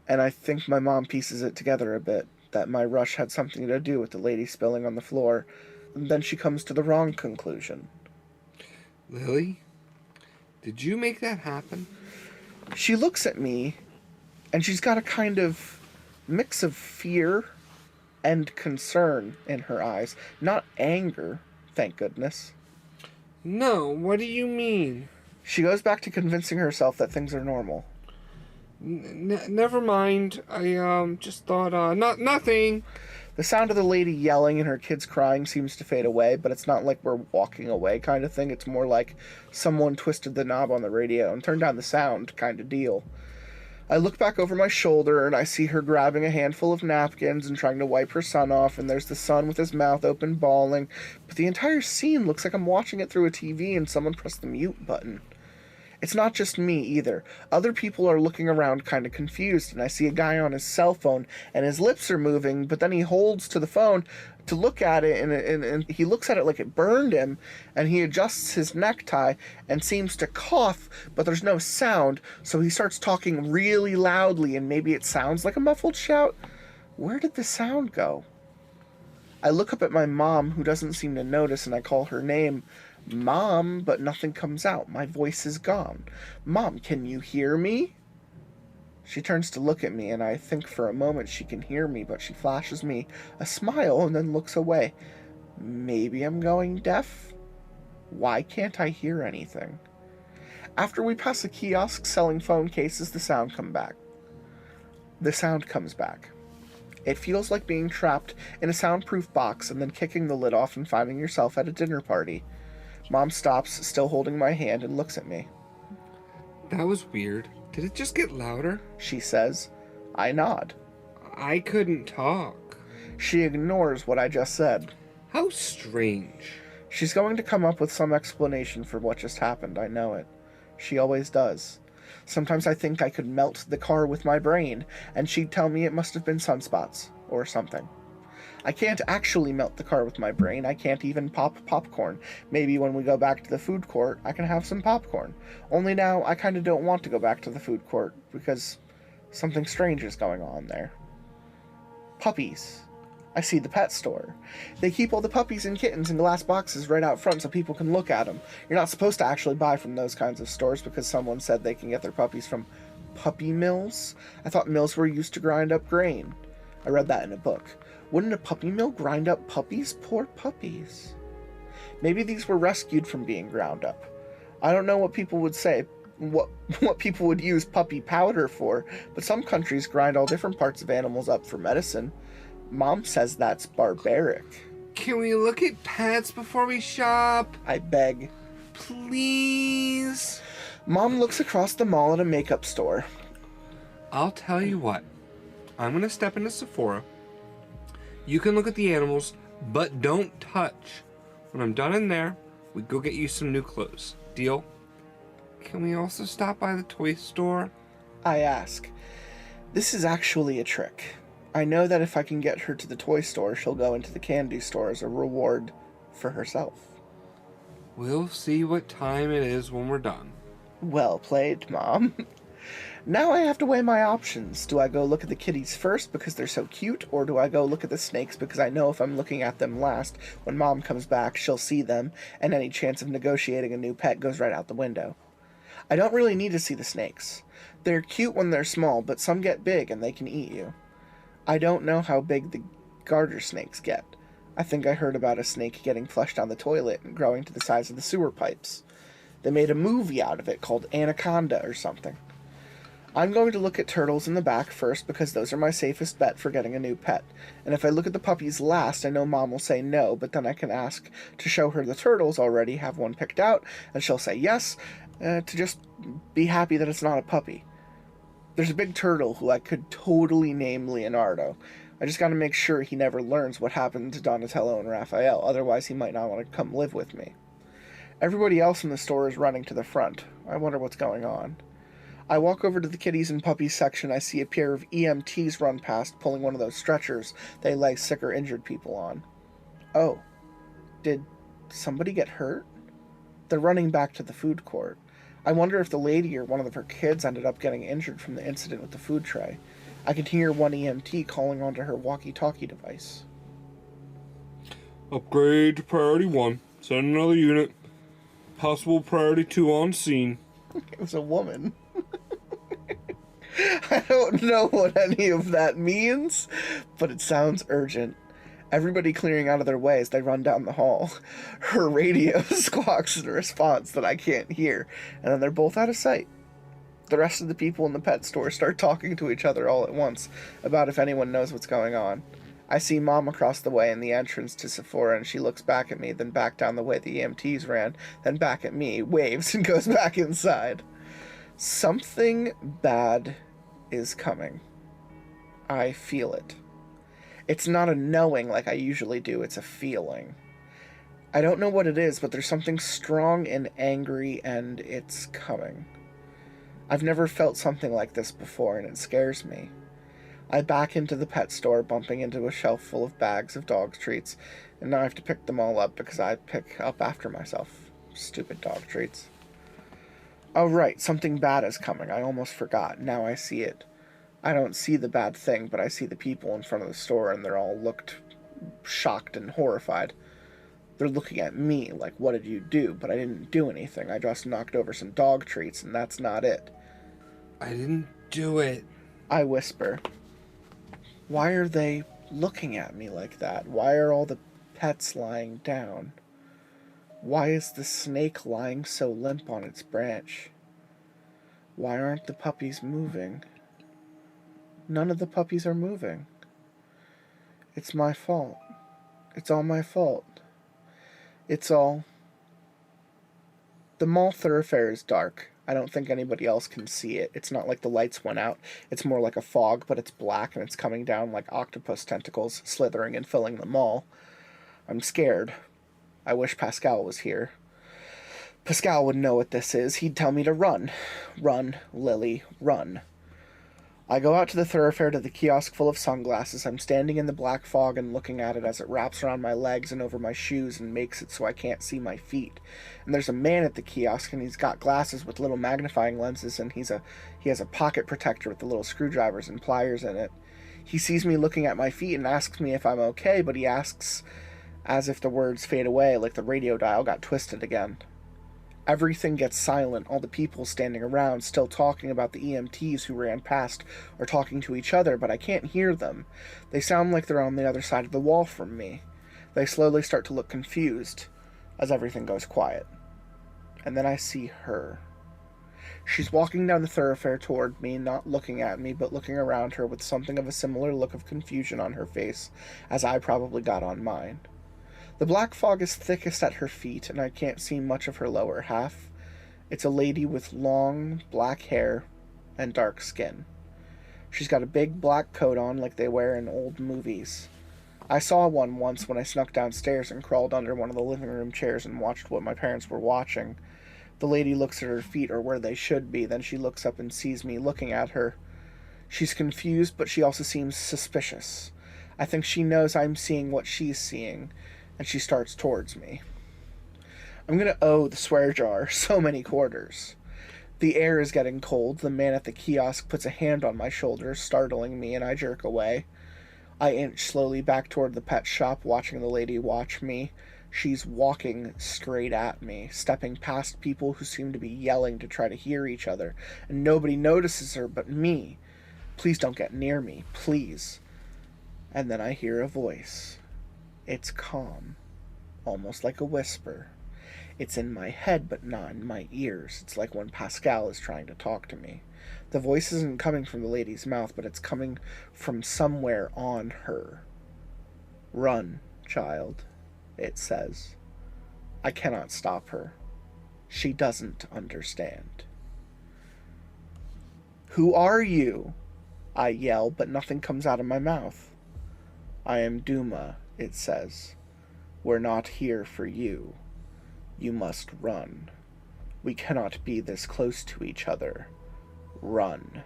And I think my mom pieces it together a bit, that my rush had something to do with the lady spilling on the floor. And then she comes to the wrong conclusion. Lily, did you make that happen? She looks at me, and she's got a kind of mix of fear and concern in her eyes. Not anger, thank goodness. No, what do you mean? She goes back to convincing herself that things are normal. Never mind. I just thought, nothing. The sound of the lady yelling and her kids crying seems to fade away, but it's not like we're walking away kind of thing. It's more like someone twisted the knob on the radio and turned down the sound kind of deal. I look back over my shoulder and I see her grabbing a handful of napkins and trying to wipe her son off, and there's the son with his mouth open bawling, but the entire scene looks like I'm watching it through a TV and someone pressed the mute button. It's not just me either. Other people are looking around kind of confused, and I see a guy on his cell phone and his lips are moving, but then he holds to the phone to look at it, and he looks at it like it burned him, and he adjusts his necktie and seems to cough, but there's no sound, so he starts talking really loudly, and maybe it sounds like a muffled shout. Where did the sound go? I look up at my mom, who doesn't seem to notice, and I call her name, Mom, but nothing comes out. My voice is gone. Mom, can you hear me? She turns to look at me, and I think for a moment she can hear me, but she flashes me a smile and then looks away. Maybe I'm going deaf? Why can't I hear anything? After we pass a kiosk selling phone cases, the sound comes back. It feels like being trapped in a soundproof box and then kicking the lid off and finding yourself at a dinner party. Mom stops, still holding my hand, and looks at me. That was weird. Did it just get louder? She says. I nod. I couldn't talk. She ignores what I just said. How strange. She's going to come up with some explanation for what just happened, I know it. She always does. Sometimes I think I could melt the car with my brain, and she'd tell me it must have been sunspots, or something. I can't actually melt the car with my brain. I can't even pop popcorn. Maybe when we go back to the food court, I can have some popcorn. Only now, I kind of don't want to go back to the food court, because something strange is going on there. Puppies. I see the pet store. They keep all the puppies and kittens in glass boxes right out front so people can look at them. You're not supposed to actually buy from those kinds of stores because someone said they can get their puppies from puppy mills. I thought mills were used to grind up grain. I read that in a book. Wouldn't a puppy mill grind up puppies? Poor puppies. Maybe these were rescued from being ground up. I don't know what people would say, what people would use puppy powder for, but some countries grind all different parts of animals up for medicine. Mom says that's barbaric. Can we look at pets before we shop? I beg. Please? Mom looks across the mall at a makeup store. I'll tell you what. I'm gonna step into Sephora. You can look at the animals, but don't touch. When I'm done in there, we go get you some new clothes. Deal? Can we also stop by the toy store? I ask. This is actually a trick. I know that if I can get her to the toy store, she'll go into the candy store as a reward for herself. We'll see what time it is when we're done. Well played, Mom. Now I have to weigh my options. Do I go look at the kitties first because they're so cute, or do I go look at the snakes because I know if I'm looking at them last, when Mom comes back, she'll see them, and any chance of negotiating a new pet goes right out the window. I don't really need to see the snakes. They're cute when they're small, but some get big and they can eat you. I don't know how big the garter snakes get. I think I heard about a snake getting flushed down the toilet and growing to the size of the sewer pipes. They made a movie out of it called Anaconda or something. I'm going to look at turtles in the back first because those are my safest bet for getting a new pet. And if I look at the puppies last, I know Mom will say no, but then I can ask to show her the turtles already, have one picked out, and she'll say yes, to just be happy that it's not a puppy. There's a big turtle who I could totally name Leonardo. I just gotta make sure he never learns what happened to Donatello and Raphael, otherwise he might not want to come live with me. Everybody else in the store is running to the front. I wonder what's going on. I walk over to the kitties and puppies section. I see a pair of EMTs run past, pulling one of those stretchers they lay sick or injured people on. Oh, did somebody get hurt? They're running back to the food court. I wonder if the lady or one of her kids ended up getting injured from the incident with the food tray. I can hear one EMT calling onto her walkie-talkie device. Upgrade to priority 1. Send another unit. Possible priority 2 on scene. It was a woman. I don't know what any of that means, but it sounds urgent. Everybody clearing out of their way as they run down the hall. Her radio squawks in a response that I can't hear, and then they're both out of sight. The rest of the people in the pet store start talking to each other all at once about if anyone knows what's going on. I see Mom across the way in the entrance to Sephora, and she looks back at me, then back down the way the EMTs ran, then back at me, waves, and goes back inside. Something bad is coming. I feel it. It's not a knowing like I usually do, it's a feeling. I don't know what it is, but there's something strong and angry, and it's coming. I've never felt something like this before, and it scares me. I back into the pet store, bumping into a shelf full of bags of dog treats, and now I have to pick them all up because I pick up after myself. Stupid dog treats. Oh right, something bad is coming. I almost forgot. Now I see it. I don't see the bad thing, but I see the people in front of the store, and they're all looked shocked and horrified. They're looking at me like, what did you do? But I didn't do anything. I just knocked over some dog treats, and that's not it. I didn't do it. I whisper. Why are they looking at me like that? Why are all the pets lying down? Why is the snake lying so limp on its branch? Why aren't the puppies moving? None of the puppies are moving. It's my fault. It's all my fault. It's all... The mall thoroughfare is dark. I don't think anybody else can see it. It's not like the lights went out. It's more like a fog, but it's black and it's coming down like octopus tentacles, slithering and filling the mall. I'm scared. I wish Pascal was here. Pascal would know what this is. He'd tell me to run. Run, Lily, run. I go out to the thoroughfare to the kiosk full of sunglasses. I'm standing in the black fog and looking at it as it wraps around my legs and over my shoes and makes it so I can't see my feet. And there's a man at the kiosk, and he's got glasses with little magnifying lenses, and he has a pocket protector with the little screwdrivers and pliers in it. He sees me looking at my feet and asks me if I'm okay, but he asks as if the words fade away, like the radio dial got twisted again. Everything gets silent, all the people standing around still talking about the EMTs who ran past or talking to each other, but I can't hear them. They sound like they're on the other side of the wall from me. They slowly start to look confused as everything goes quiet. And then I see her. She's walking down the thoroughfare toward me, not looking at me, but looking around her with something of a similar look of confusion on her face as I probably got on mine. The black fog is thickest at her feet, and I can't see much of her lower half. It's a lady with long, black hair and dark skin. She's got a big black coat on like they wear in old movies. I saw one once when I snuck downstairs and crawled under one of the living room chairs and watched what my parents were watching. The lady looks at her feet, or where they should be, then she looks up and sees me looking at her. She's confused, but she also seems suspicious. I think she knows I'm seeing what she's seeing, and she starts towards me. I'm gonna owe the swear jar so many quarters. The air is getting cold. The man at the kiosk puts a hand on my shoulder, startling me, and I jerk away. I inch slowly back toward the pet shop, watching the lady watch me. She's walking straight at me, stepping past people who seem to be yelling to try to hear each other, and nobody notices her but me. Please don't get near me, please. And then I hear a voice. It's calm, almost like a whisper. It's in my head, but not in my ears. It's like when Pascal is trying to talk to me. The voice isn't coming from the lady's mouth, but it's coming from somewhere on her. Run, child, it says. I cannot stop her. She doesn't understand. Who are you? I yell, but nothing comes out of my mouth. I am Duma, it says. We're not here for you. You must run. We cannot be this close to each other. Run.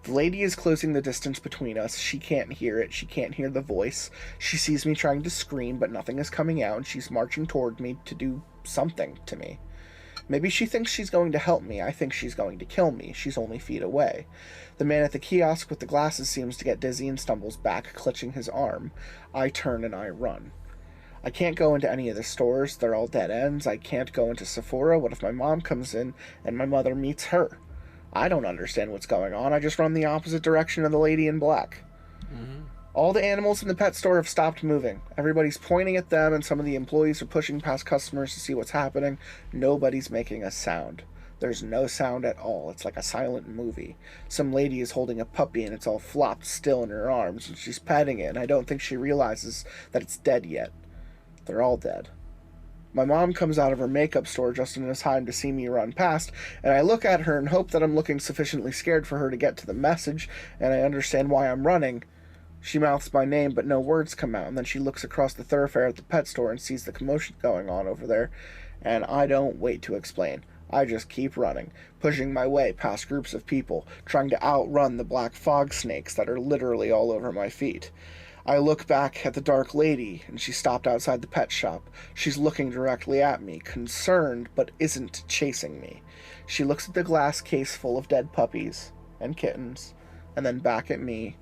The lady is closing the distance between us. She can't hear it. She can't hear the voice. She sees me trying to scream, but nothing is coming out, and she's marching toward me to do something to me. Maybe she thinks she's going to help me. I think she's going to kill me. She's only feet away. The man at the kiosk with the glasses seems to get dizzy and stumbles back, clutching his arm. I turn and I run. I can't go into any of the stores. They're all dead ends. I can't go into Sephora. What if my mom comes in and my mother meets her? I don't understand what's going on. I just run the opposite direction of the lady in black. Mm-hmm. All the animals in the pet store have stopped moving. Everybody's pointing at them, and some of the employees are pushing past customers to see what's happening. Nobody's making a sound. There's no sound at all. It's like a silent movie. Some lady is holding a puppy, and it's all flopped still in her arms, and she's petting it, and I don't think she realizes that it's dead yet. They're all dead. My mom comes out of her makeup store just in time to see me run past, and I look at her and hope that I'm looking sufficiently scared for her to get to the message, and I understand why I'm running. She mouths my name, but no words come out, and then she looks across the thoroughfare at the pet store and sees the commotion going on over there, and I don't wait to explain. I just keep running, pushing my way past groups of people, trying to outrun the black fog snakes that are literally all over my feet. I look back at the dark lady, and she stopped outside the pet shop. She's looking directly at me, concerned, but isn't chasing me. She looks at the glass case full of dead puppies and kittens, and then back at me,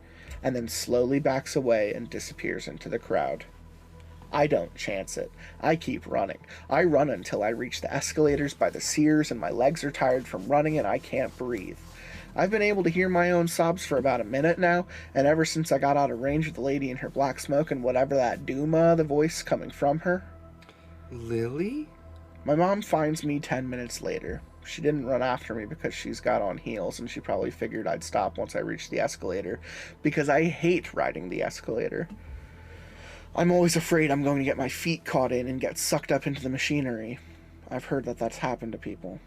and then slowly backs away and disappears into the crowd. I don't chance it. I keep running. I run until I reach the escalators by the Sears, and my legs are tired from running and I can't breathe. I've been able to hear my own sobs for about a minute now, and ever since I got out of range of the lady in her black smoke and whatever that Duma, the voice coming from her. Lily? My mom finds me 10 minutes later. She didn't run after me because she's got on heels, and she probably figured I'd stop once I reached the escalator, because I hate riding the escalator. I'm always afraid I'm going to get my feet caught in and get sucked up into the machinery. I've heard that that's happened to people.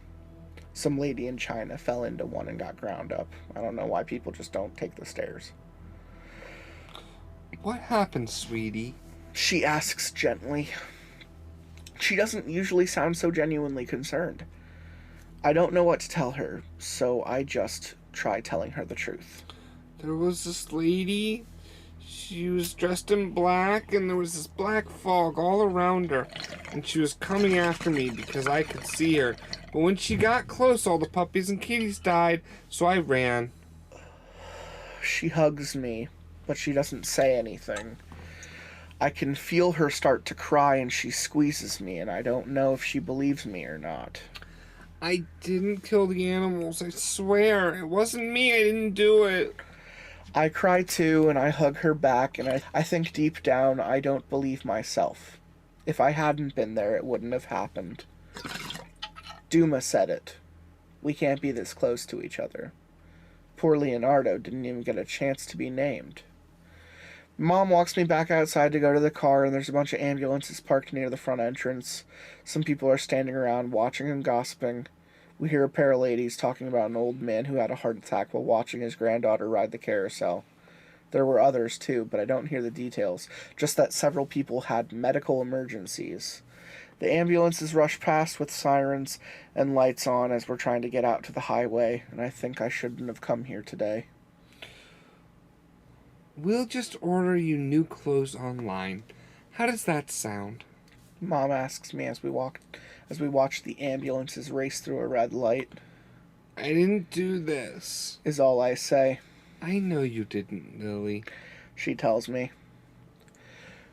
Some lady in China fell into one and got ground up. I don't know why people just don't take the stairs. What happened, sweetie? She asks gently. She doesn't usually sound so genuinely concerned. I don't know what to tell her, so I just try telling her the truth. There was this lady. She was dressed in black, and there was this black fog all around her. And she was coming after me because I could see her. But when she got close, all the puppies and kitties died, so I ran. She hugs me, but she doesn't say anything. I can feel her start to cry, and she squeezes me, and I don't know if she believes me or not. I didn't kill the animals, I swear. It wasn't me, I didn't do it. I cry too, and I hug her back, and I think deep down I don't believe myself. If I hadn't been there, it wouldn't have happened. Duma said it. We can't be this close to each other. Poor Leonardo didn't even get a chance to be named. Mom walks me back outside to go to the car, and there's a bunch of ambulances parked near the front entrance. Some people are standing around watching and gossiping. We hear a pair of ladies talking about an old man who had a heart attack while watching his granddaughter ride the carousel. There were others too, but I don't hear the details, just that several people had medical emergencies. The ambulances rush past with sirens and lights on as we're trying to get out to the highway, and I think I shouldn't have come here today. We'll just order you new clothes online. How does that sound? Mom asks me as we watch the ambulances race through a red light. I didn't do this. Is all I say. I know you didn't, Lily. She tells me.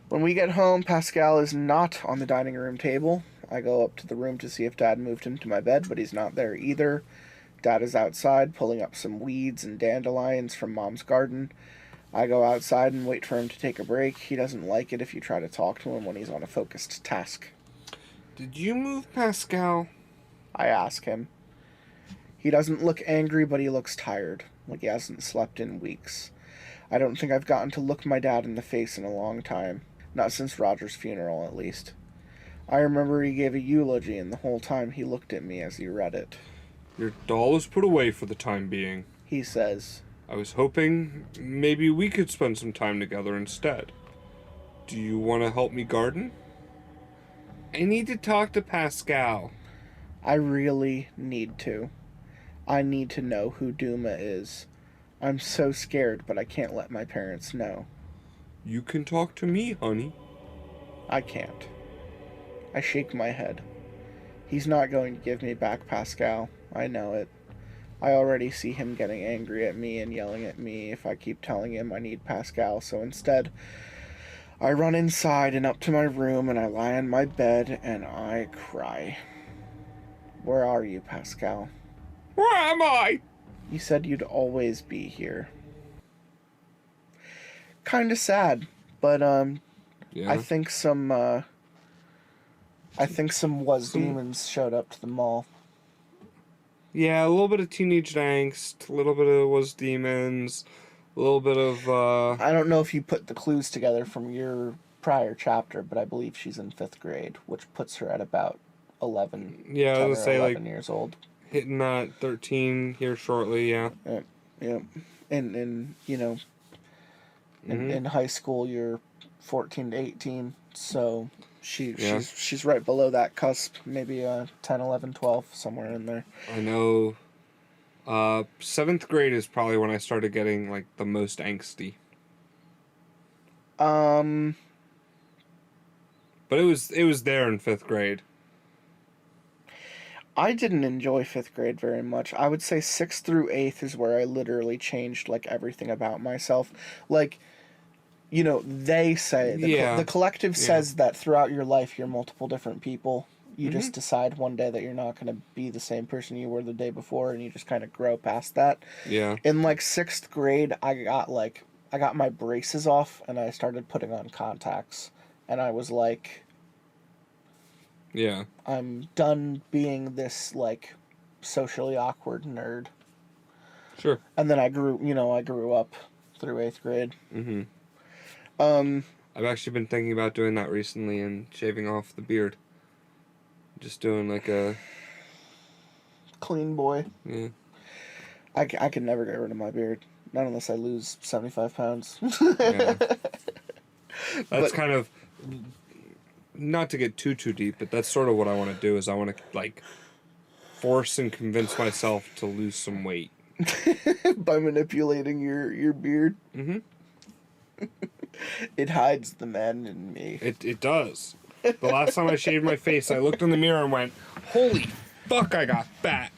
When we get home, Pascal is not on the dining room table. I go up to the room to see if Dad moved him to my bed, but he's not there either. Dad is outside pulling up some weeds and dandelions from Mom's garden. I go outside and wait for him to take a break. He doesn't like it if you try to talk to him when he's on a focused task. Did you move Pascal? I ask him. He doesn't look angry, but he looks tired, like he hasn't slept in weeks. I don't think I've gotten to look my dad in the face in a long time. Not since Roger's funeral, at least. I remember he gave a eulogy, and the whole time he looked at me as he read it. Your doll is put away for the time being, He says. I was hoping maybe we could spend some time together instead. Do you want to help me garden? I need to talk to Pascal. I really need to. I need to know who Duma is. I'm so scared, but I can't let my parents know. You can talk to me, honey. I can't. I shake my head. He's not going to give me back Pascal. I know it. I already see him getting angry at me and yelling at me if I keep telling him I need Pascal, so instead, I run inside and up to my room and I lie on my bed and I cry. Where are you, Pascal? Where am I? You said you'd always be here. Kinda sad, but Yeah. I think some was demons showed up to the mall. Yeah, a little bit of teenage angst, a little bit of was demons, a little bit of I don't know if you put the clues together from your CryoChamber, but I believe she's in 5th grade, which puts her at about 11, Yeah, 10 I or was gonna say 11 like years old. hitting that 13 here shortly. Yeah. Yeah. And you know, in high school you're 14 to 18, so she's right below that cusp, maybe 10, 11, 12, somewhere in there. I know. 7th grade is probably when I started getting like the most angsty. But it was there in 5th grade. I didn't enjoy 5th grade very much. I would say 6th through 8th is where I literally changed, like, everything about myself. Like, you know, they say, the collective says that throughout your life you're multiple different people. You just decide one day that you're not going to be the same person you were the day before, and you just kind of grow past that. Yeah. In, like, 6th grade, I got my braces off, and I started putting on contacts. And I was like... Yeah. I'm done being this, like, socially awkward nerd. Sure. And then I grew up through 8th grade. Mm-hmm. I've actually been thinking about doing that recently and shaving off the beard. Just doing, like, a... Clean boy. Yeah. I can never get rid of my beard. Not unless I lose 75 pounds. Yeah. That's kind of... Not to get too deep, but that's sort of what I want to do, is I want to, like, force and convince myself to lose some weight. By manipulating your beard? Mm-hmm. It hides the man in me. It does. The last time I shaved my face, I looked in the mirror and went, holy fuck, I got fat.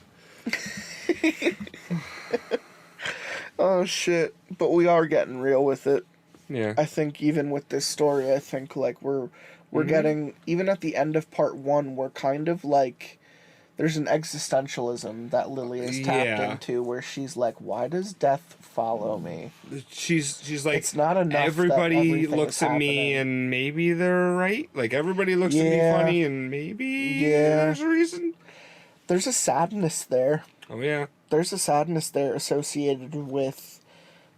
Oh, shit. But we are getting real with it. Yeah. I think even with this story, I think, like, we're getting, even at the end of part 1, we're kind of like, there's an existentialism that Lily is tapped into, where she's like, why does death follow me? She's like, it's not enough everybody looks at me and maybe they're right. Like, everybody looks at me funny and maybe there's a reason. There's a sadness there. Oh, yeah. There's a sadness there associated with,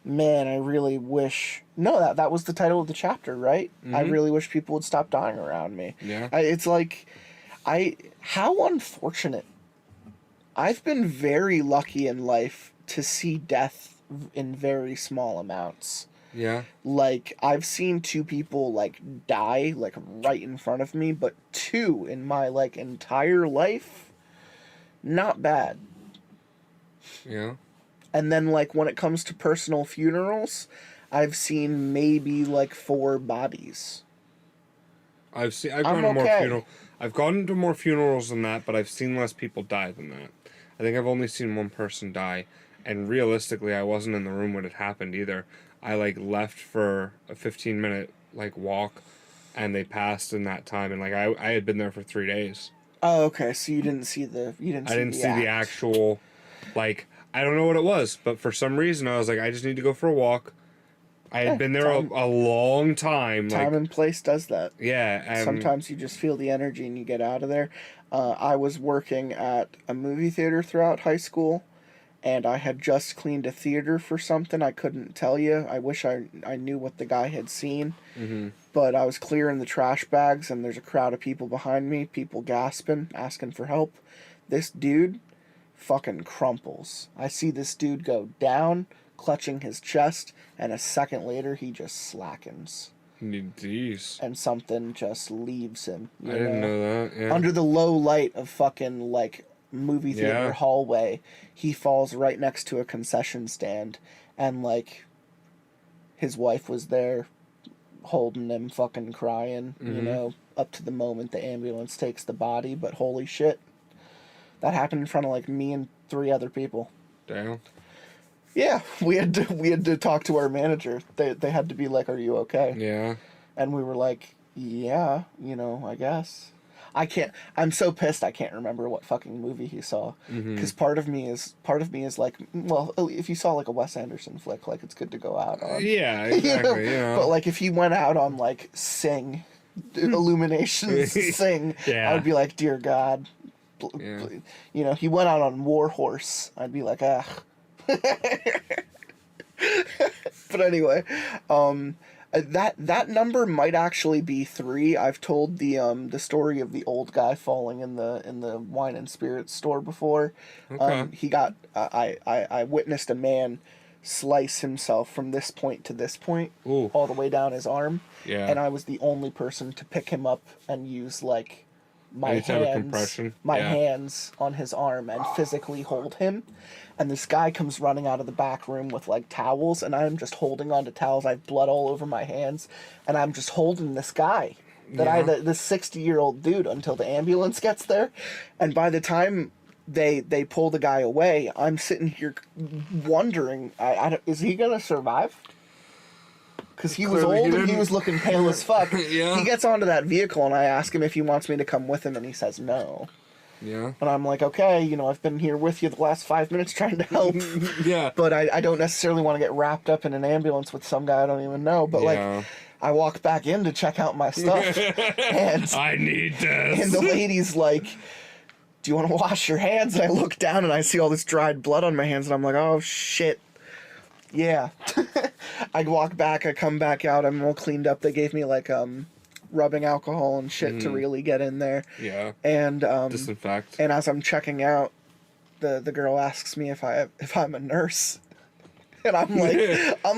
man, I really wish... No, that was the title of the chapter, right? Mm-hmm. I really wish people would stop dying around me. Yeah. It's like... How unfortunate. I've been very lucky in life to see death in very small amounts. Yeah. Like, I've seen 2 people, like, die, like, right in front of me, but 2 in my, like, entire life, not bad. Yeah. And then, like, when it comes to personal funerals, I've seen maybe, like, 4 bodies. I've gone to more funerals than that, but I've seen less people die than that. I think I've only seen 1 person die, and realistically, I wasn't in the room when it happened either. I, like, left for a 15-minute, like, walk, and they passed in that time, and, like, I had been there for 3 days. Oh, okay, so you didn't see the actual, like, I don't know what it was, but for some reason, I was like, I just need to go for a walk. I had been there a long time. Time and place does that. Yeah. Sometimes you just feel the energy and you get out of there. I was working at a movie theater throughout high school, and I had just cleaned a theater for something. I couldn't tell you. I wish I knew what the guy had seen. Mm-hmm. But I was clearing the trash bags, and there's a crowd of people behind me, people gasping, asking for help. This dude fucking crumples. I see this dude go down, clutching his chest, and a second later he just slackens. Jeez. And something just leaves him. I didn't know that, yeah. Under the low light of fucking, like, movie theater hallway, he falls right next to a concession stand, and, like, his wife was there holding him, fucking crying, you know, up to the moment the ambulance takes the body, but holy shit. That happened in front of, like, me and 3 other people. Damn. Yeah, we had to talk to our manager. They had to be like, "Are you okay?" Yeah. And we were like, "Yeah, you know, I guess." I'm so pissed I can't remember what fucking movie he saw. Because part of me is like, well, if you saw like a Wes Anderson flick, like, it's good to go out on. Yeah, exactly. You know? But like, if he went out on like Sing, Illuminations, Sing, I would be like, dear God. You know, he went out on War Horse. I'd be like, ah. But anyway, That number might actually be 3. I've told the story of the old guy falling in the wine and spirits store before. Okay. He got I witnessed a man slice himself from this point to this point, Ooh. all the way down his arm. Yeah. And I was the only person to pick him up and use like my Any type of compression? Yeah. hands on his arm and physically hold him. And this guy comes running out of the back room with like towels, and I'm just holding on to towels. I have blood all over my hands, and I'm just holding this guy this 60-year-old dude until the ambulance gets there. And by the time they pull the guy away, I'm sitting here wondering, is he gonna survive? Because he was Clearly he old and he didn't. was looking pale as fuck. Yeah. He gets onto that vehicle, and I ask him if he wants me to come with him, and he says no. Yeah. And I'm like, okay, I've been here with you the last 5 minutes trying to help. Yeah. But I don't necessarily want to get wrapped up in an ambulance with some guy I don't even know. But, Yeah. I walk back in to check out my stuff. and I need this. and the lady's like, do you want to wash your hands? And I look down and I see all this dried blood on my hands. And I'm like, oh, shit. Yeah. I walk back. I come back out. I'm all cleaned up. They gave me, rubbing alcohol and shit to really get in there. Yeah. And Disinfect. and as I'm checking out, the girl asks me if I'm a nurse. And I'm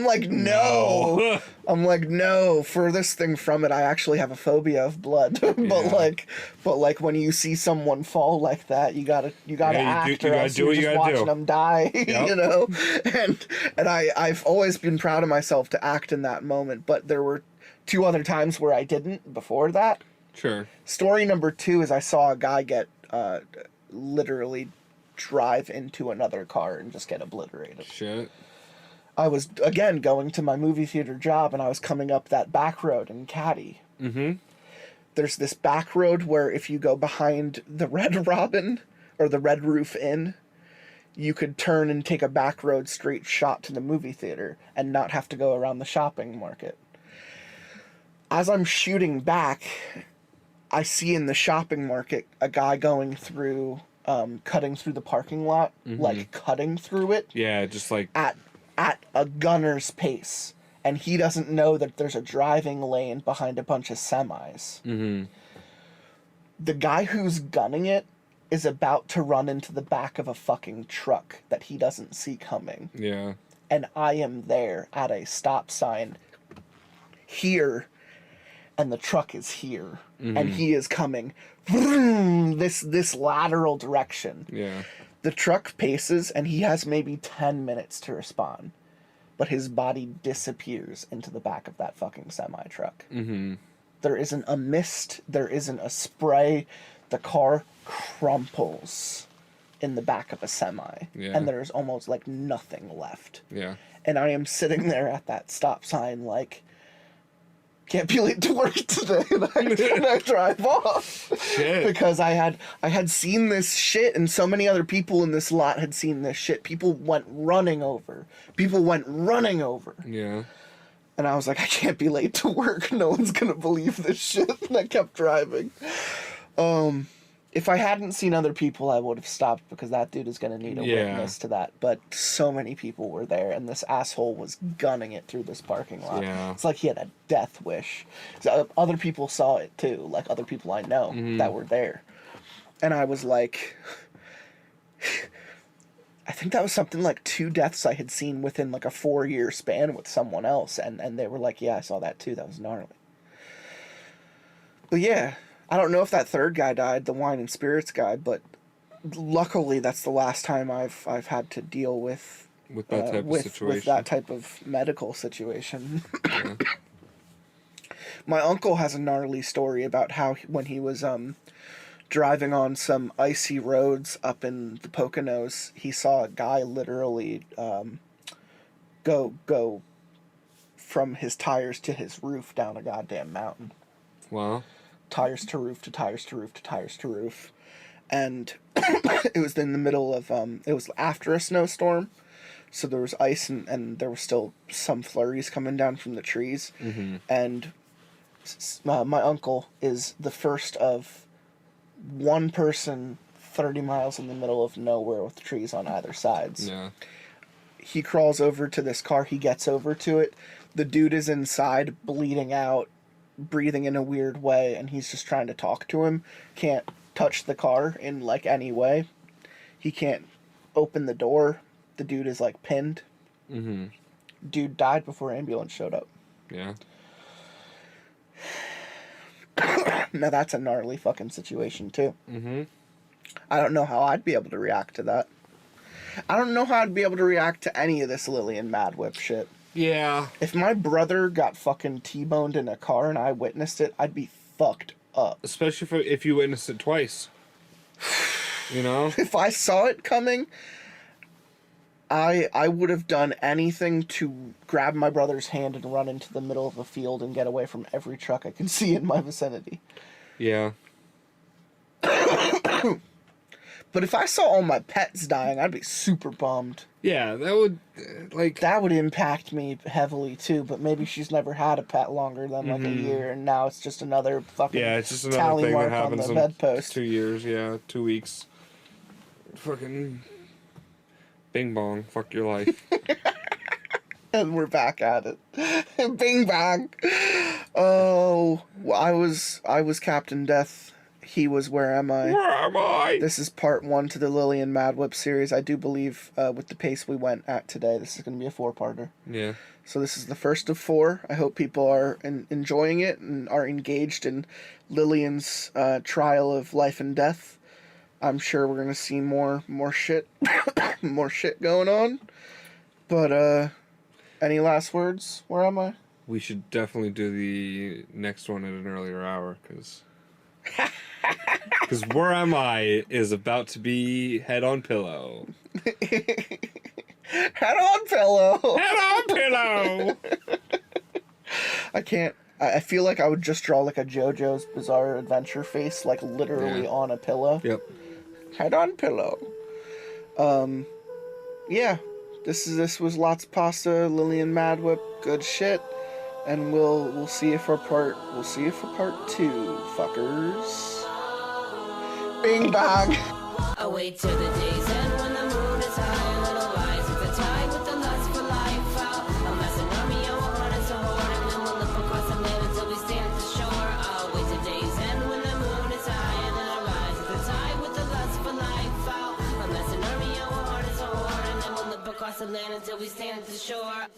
like no. I'm like, no. Furthest thing from it, I actually have a phobia of blood. but when you see someone fall like that, you gotta act, you or gotta else do you're what you just gotta watching do. them die. Yep. And I've always been proud of myself to act in that moment. But there were 2 other times where I didn't before that. Sure. Story number 2 is I saw a guy get literally drive into another car and just get obliterated. Shit. I was, again, going to my movie theater job, and I was coming up that back road in Caddy. Mm-hmm. There's this back road where if you go behind the Red Robin, or the Red Roof Inn, you could turn and take a back road straight shot to the movie theater and not have to go around the shopping market. As I'm shooting back, I see in the shopping market a guy going through, cutting through the parking lot, cutting through it. Yeah, just like... At a gunner's pace, and he doesn't know that there's a driving lane behind a bunch of semis. Mm-hmm. The guy who's gunning it is about to run into the back of a fucking truck that he doesn't see coming. Yeah. And I am there at a stop sign here, and the truck is here, and he is coming this lateral direction. Yeah. The truck paces, and he has maybe 10 minutes to respond. But his body disappears into the back of that fucking semi-truck. Mm-hmm. There isn't a mist. There isn't a spray. The car crumples in the back of a semi. Yeah. And there's almost, nothing left. Yeah. And I am sitting there at that stop sign, can't be late to work today, and I drive off. Shit. Because I had seen this shit, and so many other people in this lot had seen this shit. People went running over. Yeah. And I was like, I can't be late to work. No one's gonna believe this shit. And I kept driving. If I hadn't seen other people, I would have stopped, because that dude is gonna need a witness to that. But so many people were there, and this asshole was gunning it through this parking lot. Yeah. It's like he had a death wish. So other people saw it too, other people I know that were there. And I was like, I think that was something like 2 deaths I had seen within a 4-year span with someone else. And they were like, yeah, I saw that too. That was gnarly. But yeah. I don't know if that third guy died, the wine and spirits guy, but luckily that's the last time I've had to deal with that type of situation. With that type of medical situation. Yeah. My uncle has a gnarly story about how when he was driving on some icy roads up in the Poconos, he saw a guy literally go from his tires to his roof down a goddamn mountain. Wow. Tires to roof to tires to roof to tires to roof. And it was in the middle of, it was after a snowstorm, so there was ice and there were still some flurries coming down from the trees. Mm-hmm. And my uncle is the first of one person 30 miles in the middle of nowhere with trees on either sides. Yeah. He crawls over to this car, he gets over to it. The dude is inside, bleeding out, breathing in a weird way, and he's just trying to talk to him. Can't touch the car in, like, any way. He can't open the door. The dude is, like, pinned. Mm-hmm. Dude died before ambulance showed up. Yeah. Now that's a gnarly fucking situation, too. Mm-hmm. I don't know how I'd be able to react to that. I don't know how I'd be able to react to any of this Lillian Madwhip shit. Yeah. If my brother got fucking T-boned in a car and I witnessed it, I'd be fucked up. Especially if you witnessed it twice. You know? If I saw it coming, I would have done anything to grab my brother's hand and run into the middle of a field and get away from every truck I could see in my vicinity. Yeah. But if I saw all my pets dying, I'd be super bummed. Yeah, that would, That would impact me heavily, too, but maybe she's never had a pet longer than, like, a year, and now it's just another fucking yeah, it's just another tally thing mark that happens on the in bedpost. 2 years, yeah, 2 weeks. Fucking bing bong, fuck your life. And we're back at it. Bing bang. Oh, well, I was Captain Death. He was Where Am I? Where am I? This is part 1 to the Lillian Madwhip series. I do believe, with the pace we went at today, this is going to be a 4-parter. Yeah. So this is the first of 4. I hope people are enjoying it and are engaged in Lillian's trial of life and death. I'm sure we're going to see more shit, more shit going on. But, any last words? Where am I? We should definitely do the next one at an earlier hour, because Where Am I is about to be head on pillow. Head on pillow. Head on pillow. I can't. I feel like I would just draw like a JoJo's Bizarre Adventure face, like literally on a pillow. Yep. Head on pillow. Yeah. This was Lots Pasta, Lillian Madwhip, good shit. And we'll see you for part 2, fuckers. Bing bang. I wait till the day's end when the moon is high, a little rise at the tide with the lust for life out. I'm messing army, I'm a running so hard, and then we'll look across the land until we stand at the shore. I'll wait till day's end when the moon is high, and then I rise at the tide with the lust for life out. I'm messing army, I'm a running so hard, and then we'll look across the land until we stand at the shore.